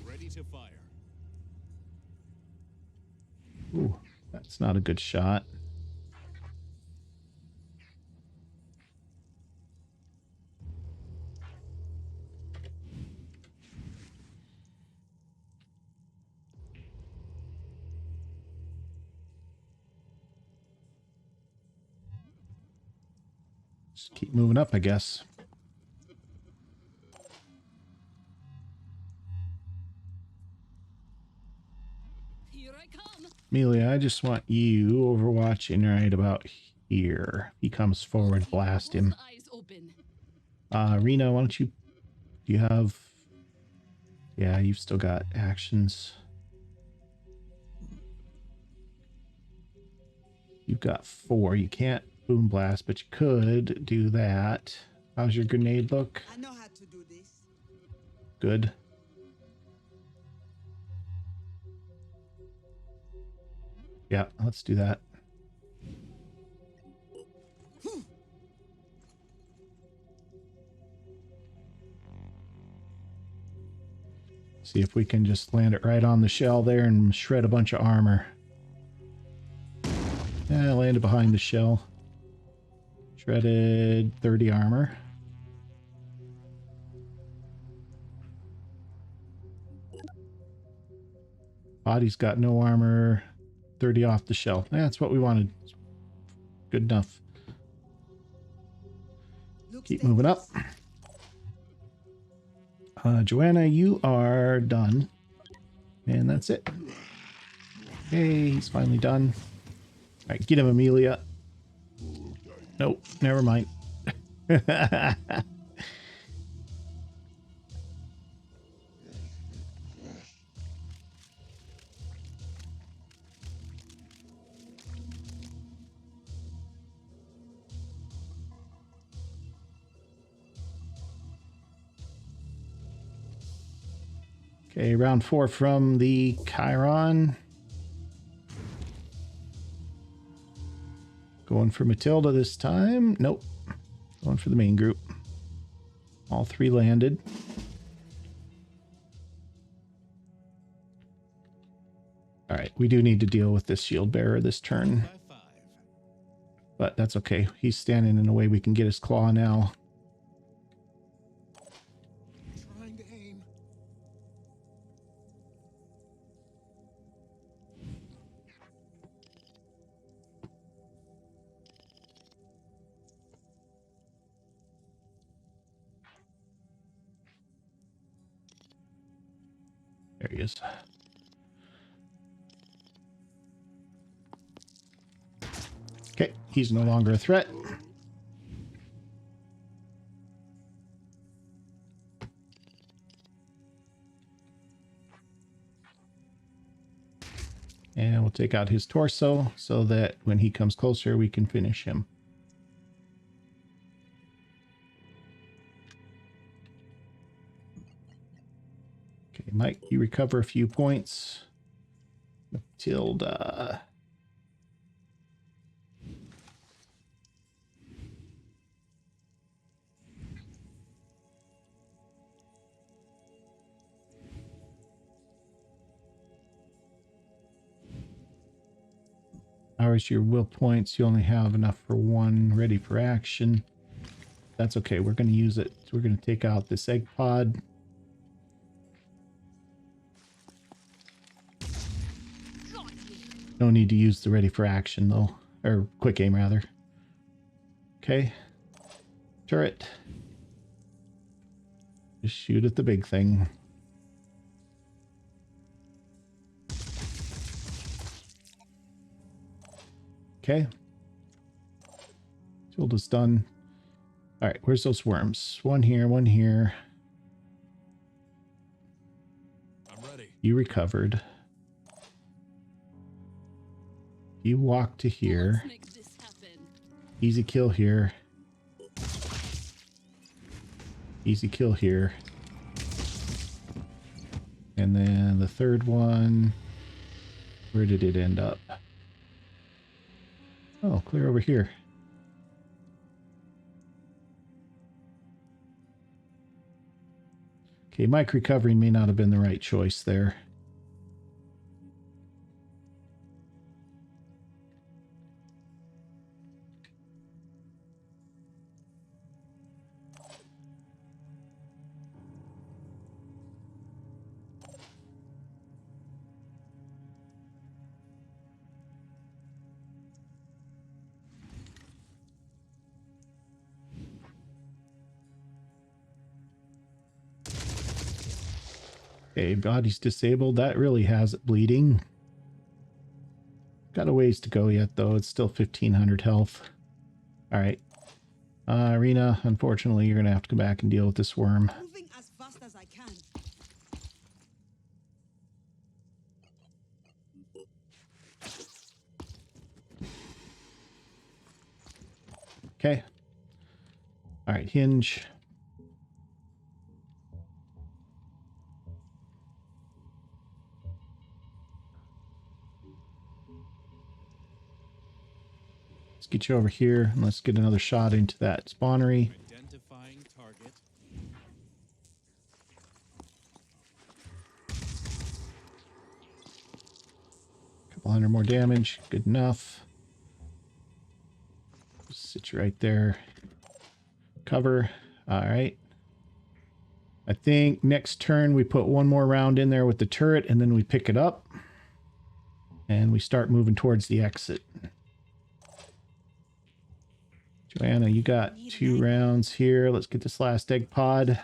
Speaker 4: Ready to fire.
Speaker 1: Ooh, that's not a good shot. Just keep moving up, I guess.
Speaker 3: Here I come.
Speaker 1: Amelia, I just want you overwatching right about here. He comes forward, blast him.
Speaker 3: Both eyes open.
Speaker 1: Rena, why don't you... Do you have... Yeah, you've still got actions. You've got 4. You can't boom blast, but you could do that. How's your grenade look?
Speaker 2: I know how to do this.
Speaker 1: Good. Yeah, let's do that. See if we can just land it right on the shell there and shred a bunch of armor. Yeah, landed behind the shell. Shredded 30 armor. Body's got no armor. 30 off the shell. That's what we wanted. Good enough.
Speaker 2: Looks
Speaker 1: Keep moving up. Joanna, you are done. And that's it. Okay, he's finally done. All right, get him, Amelia. Nope, never mind. Okay, round 4 from the Chiron. Going for Matilda this time. Nope. Going for the main group. All 3 landed. All right, we do need to deal with this shield bearer this turn.
Speaker 4: By 5.
Speaker 1: But that's okay. He's standing in a way we can get his claw now.
Speaker 4: Trying to aim.
Speaker 1: he is. Okay, he's no longer a threat. And we'll take out his torso so that when he comes closer, we can finish him. Okay, Mike, you recover a few points. Matilda. Hours your will points. You only have enough for one ready for action. That's okay. We're going to use it. So we're going to take out this egg pod. No need to use the ready for action though. Or quick aim rather. Okay. Turret. Just shoot at the big thing. Okay. Tilda's done. All right, where's those worms? One here, one here.
Speaker 4: I'm ready.
Speaker 1: You recovered. You walk to here.
Speaker 3: Let's make this happen.
Speaker 1: Easy kill here. Easy kill here. And then the third one. Where did it end up? Oh, clear over here. Okay, Mike recovering may not have been the right choice there. Okay, body's disabled. That really has it bleeding. Got a ways to go yet, though. It's still 1,500 health. All right. Arena, unfortunately, you're going to have to come back and deal with this worm.
Speaker 2: Moving as fast as I can.
Speaker 1: Okay. All right, hinge. Let's get you over here and let's get another shot into that spawnery.
Speaker 4: Identifying target.
Speaker 1: Couple hundred more damage. Good enough. Just sit you right there. Cover. All right. I think next turn we put one more round in there with the turret and then we pick it up. And we start moving towards the exit. Joanna, you got 2 rounds here. Let's get this last egg pod.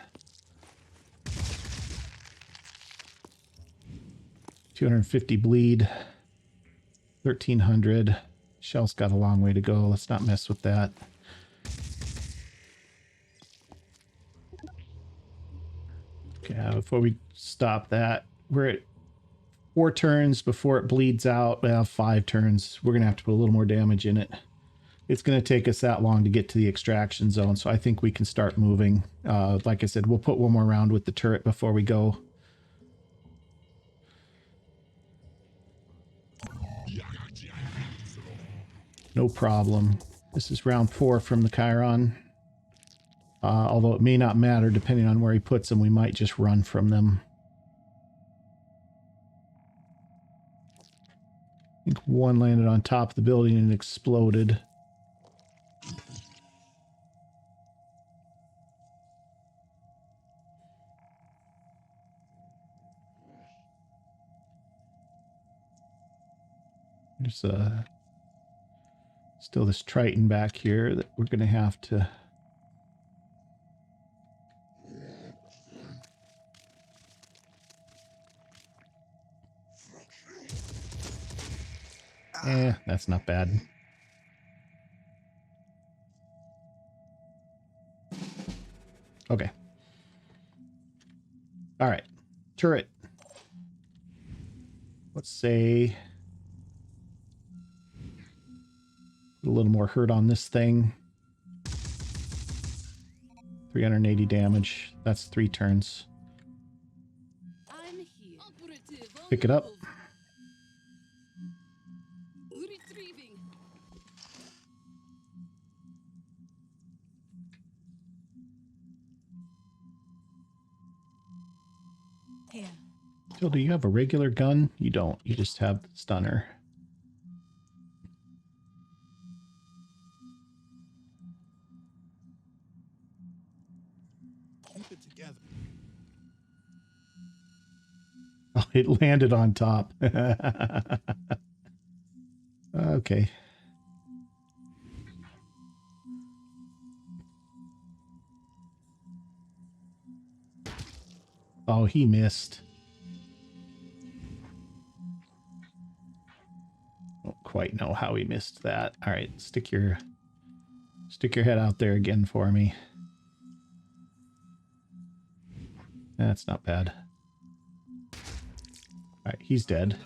Speaker 1: 250 bleed. 1,300. Shell's got a long way to go. Let's not mess with that. Okay, before we stop that, we're at 4 turns before it bleeds out. Well, 5 turns. We're going to have to put a little more damage in it. It's going to take us that long to get to the extraction zone, so I think we can start moving. Like I said, we'll put one more round with the turret before we go. No problem. This is round 4 from the Chiron. Although it may not matter, depending on where he puts them, we might just run from them. I think one landed on top of the building and exploded. There's still this Triton back here that we're going to have to... That's not bad. Okay. All right. Turret. Let's say put a little more hurt on this thing. 380 damage. That's 3 turns.
Speaker 5: I'm here. Operative on
Speaker 1: Pick it up.
Speaker 5: retrieving.
Speaker 3: Here.
Speaker 1: Jill, do you have a regular gun? You don't. You just have the stunner.
Speaker 4: Keep it together.
Speaker 1: Oh, it landed on top. Okay. Oh, he missed. Don't quite know how he missed that. All right, stick your head out there again for me. That's not bad. All right, he's dead.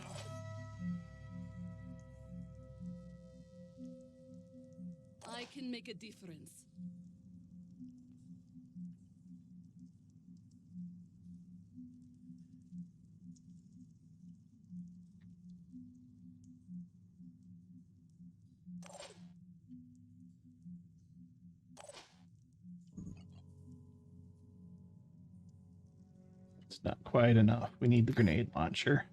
Speaker 5: I can make a difference.
Speaker 1: It's not quite enough. We need the grenade launcher.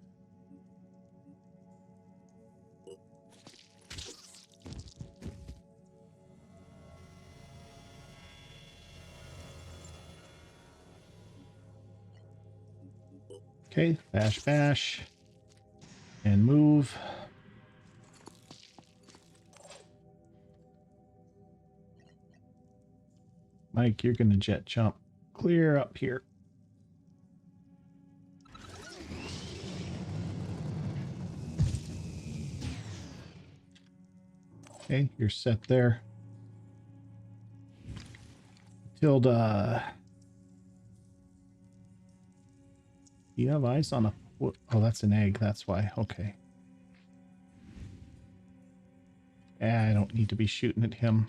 Speaker 1: Okay, bash, bash. And move. Mike, you're going to jet jump clear up here. Okay, you're set there. Tilda. Do you have eyes on a... Oh, that's an egg. That's why. Okay. I don't need to be shooting at him.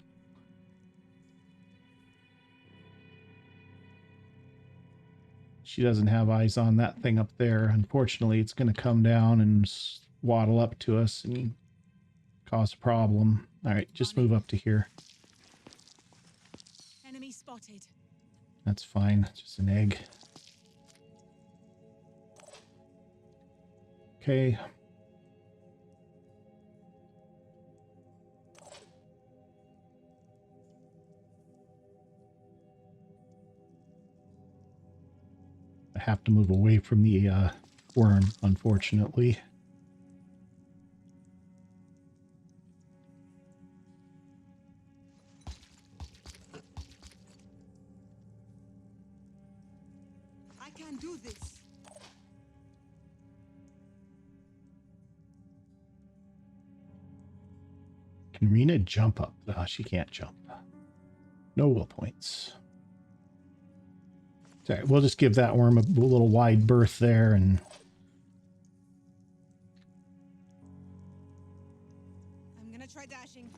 Speaker 1: She doesn't have eyes on that thing up there. Unfortunately, it's going to come down and waddle up to us and cause a problem. All right, just move up to here.
Speaker 3: Enemy spotted.
Speaker 1: That's fine. It's just an egg. Okay. I have to move away from the worm, unfortunately.
Speaker 2: I can do this.
Speaker 1: Can Rena jump up? She can't jump. No will points. Sorry, we'll just give that worm a little wide berth there, and
Speaker 2: I'm gonna try dashing.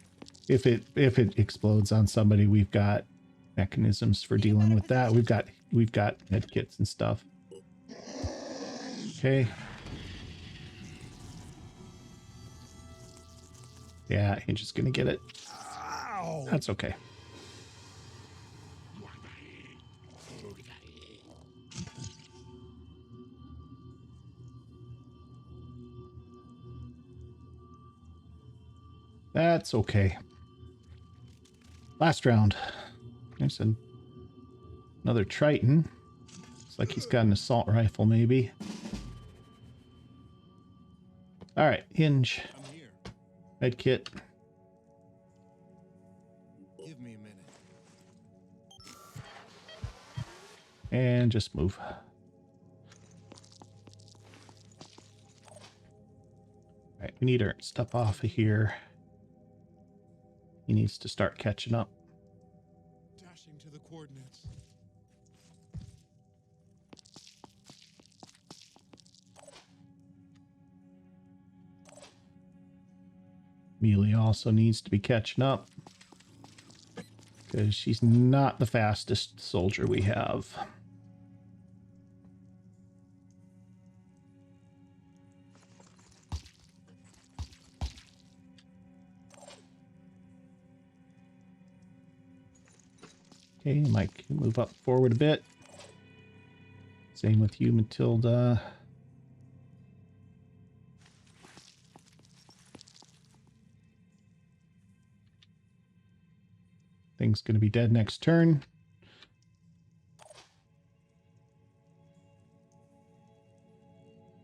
Speaker 1: if it explodes on somebody, we've got mechanisms for dealing with that. We've got med kits and stuff. Okay. Yeah, I'm just gonna get it.
Speaker 4: Ow!
Speaker 1: That's okay. That's okay. Last round. There's another Triton. Looks like he's got an assault rifle, maybe. All right, hinge.
Speaker 4: I'm here.
Speaker 1: Med kit.
Speaker 4: Give me a minute.
Speaker 1: And just move. All right, We need our stuff off of here. He needs to start catching up.
Speaker 4: Dashing to the coordinates.
Speaker 1: Amelia also needs to be catching up because she's not the fastest soldier we have. Okay, Mike, move up forward a bit. Same with you, Matilda. Thing's going to be dead next turn.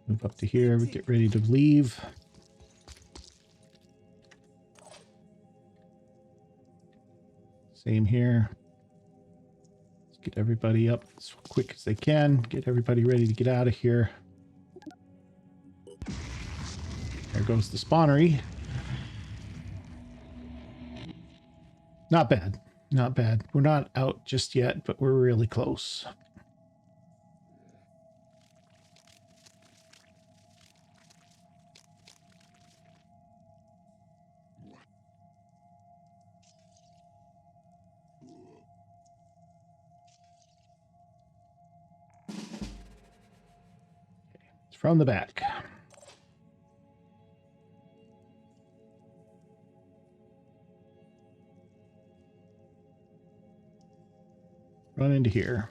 Speaker 1: Move up to here. We get ready to leave. Same here. Let's get everybody up as quick as they can. Get everybody ready to get out of here. There goes the spawnery. Not bad. Not bad. We're not out just yet, but we're really close. It's from the back. Run into here.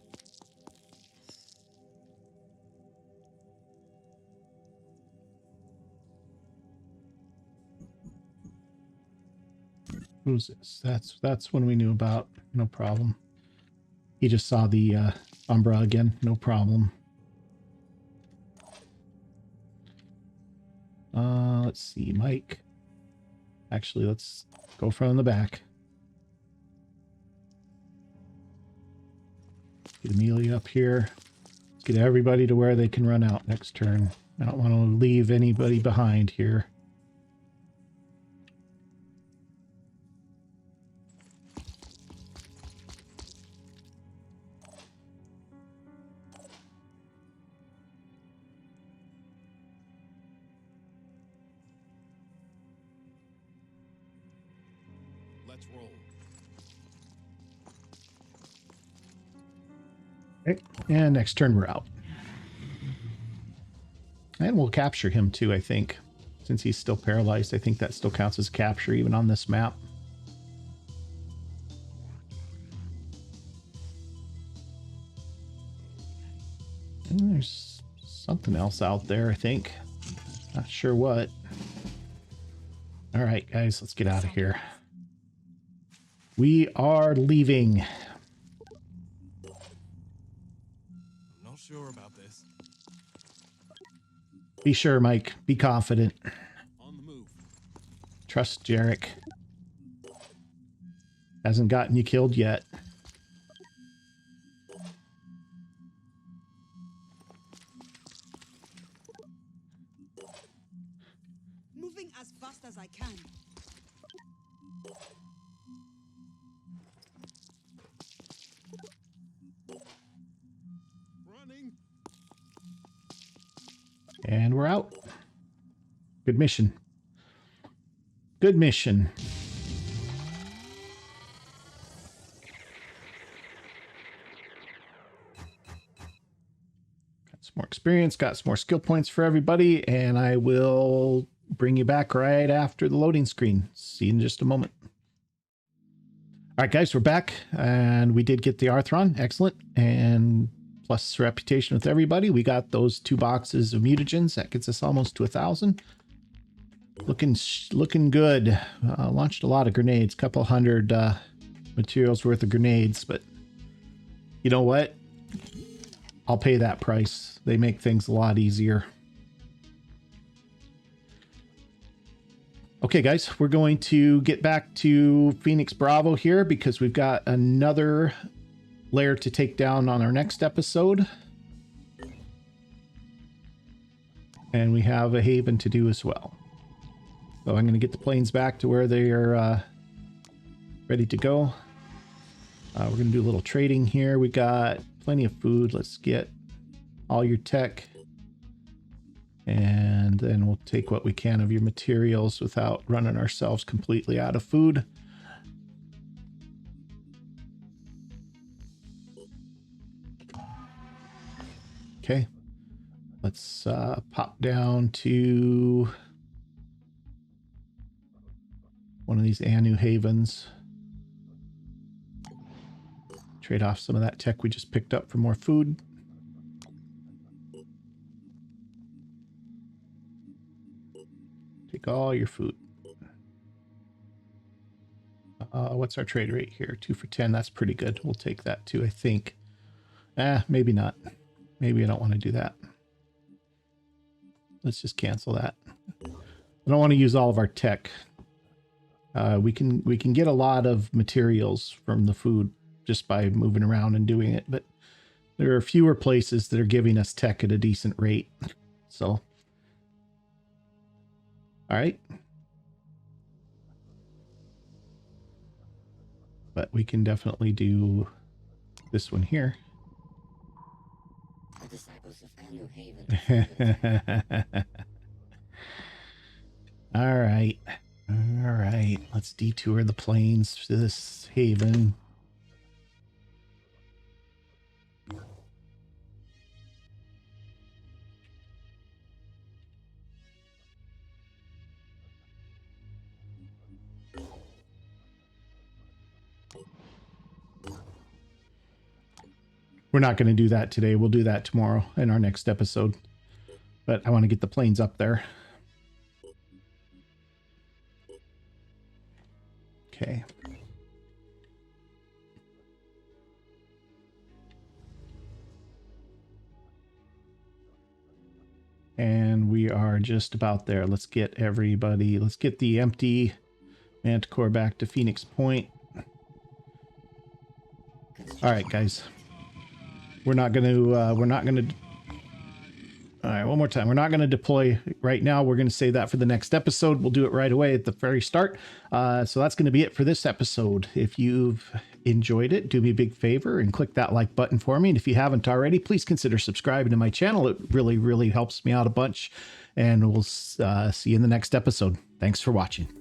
Speaker 1: Who's this? That's one we knew about. No problem. He just saw the Umbra again. No problem. Let's see, Mike. Actually, let's go from the back. Get Amelia up here. Let's get everybody to where they can run out next turn. I don't want to leave anybody behind here.
Speaker 4: Let's roll.
Speaker 1: Okay. And next turn we're out. And we'll capture him too, I think. Since he's still paralyzed, I think that still counts as capture even on this map. And there's something else out there, I think. Not sure what. All right, guys, let's get out of here. We are leaving.
Speaker 4: I'm not sure about this.
Speaker 1: Be sure, Mike. Be confident.
Speaker 4: On the move.
Speaker 1: Trust Jarek. Hasn't gotten you killed yet.
Speaker 2: Moving as fast as I can.
Speaker 4: Running.
Speaker 1: And we're out. Good mission. Good mission. Got some more experience, got some more skill points for everybody, and I will bring you back right after the loading screen. See you in just a moment. All right, guys, we're back, and we did get the Arthron. Excellent. And plus reputation with everybody. We got those 2 boxes of mutagens. That gets us almost to 1,000. Looking good. Launched a lot of grenades, couple hundred materials worth of grenades, but you know what? I'll pay that price. They make things a lot easier. Okay, guys, we're going to get back to Phoenix Bravo here because we've got another lair to take down on our next episode. And we have a haven to do as well. So I'm going to get the planes back to where they are ready to go. We're going to do a little trading here. We got plenty of food. Let's get all your tech. And then we'll take what we can of your materials without running ourselves completely out of food. Okay. Let's pop down to one of these Anu Havens. Trade off some of that tech we just picked up for more food. Take all your food. What's our trade rate here? 2 for 10. That's pretty good. We'll take that too, I think. Maybe not. Maybe I don't want to do that. Let's just cancel that. I don't want to use all of our tech. We can get a lot of materials from the food just by moving around and doing it, but there are fewer places that are giving us tech at a decent rate. So, all right. But we can definitely do this one here.
Speaker 6: The disciples of Anu Haven.
Speaker 1: All right. All right. Let's detour the plains to this haven. We're not going to do that today. We'll do that tomorrow in our next episode. But I want to get the planes up there. Okay. And we are just about there. Let's get everybody, let's get the empty Manticore back to Phoenix Point. All right, guys. We're not going to, all right, one more time. We're not going to deploy right now. We're going to save that for the next episode. We'll do it right away at the very start. So that's going to be it for this episode. If you've enjoyed it, do me a big favor and click that like button for me. And if you haven't already, please consider subscribing to my channel. It really, really helps me out a bunch. And we'll see you in the next episode. Thanks for watching.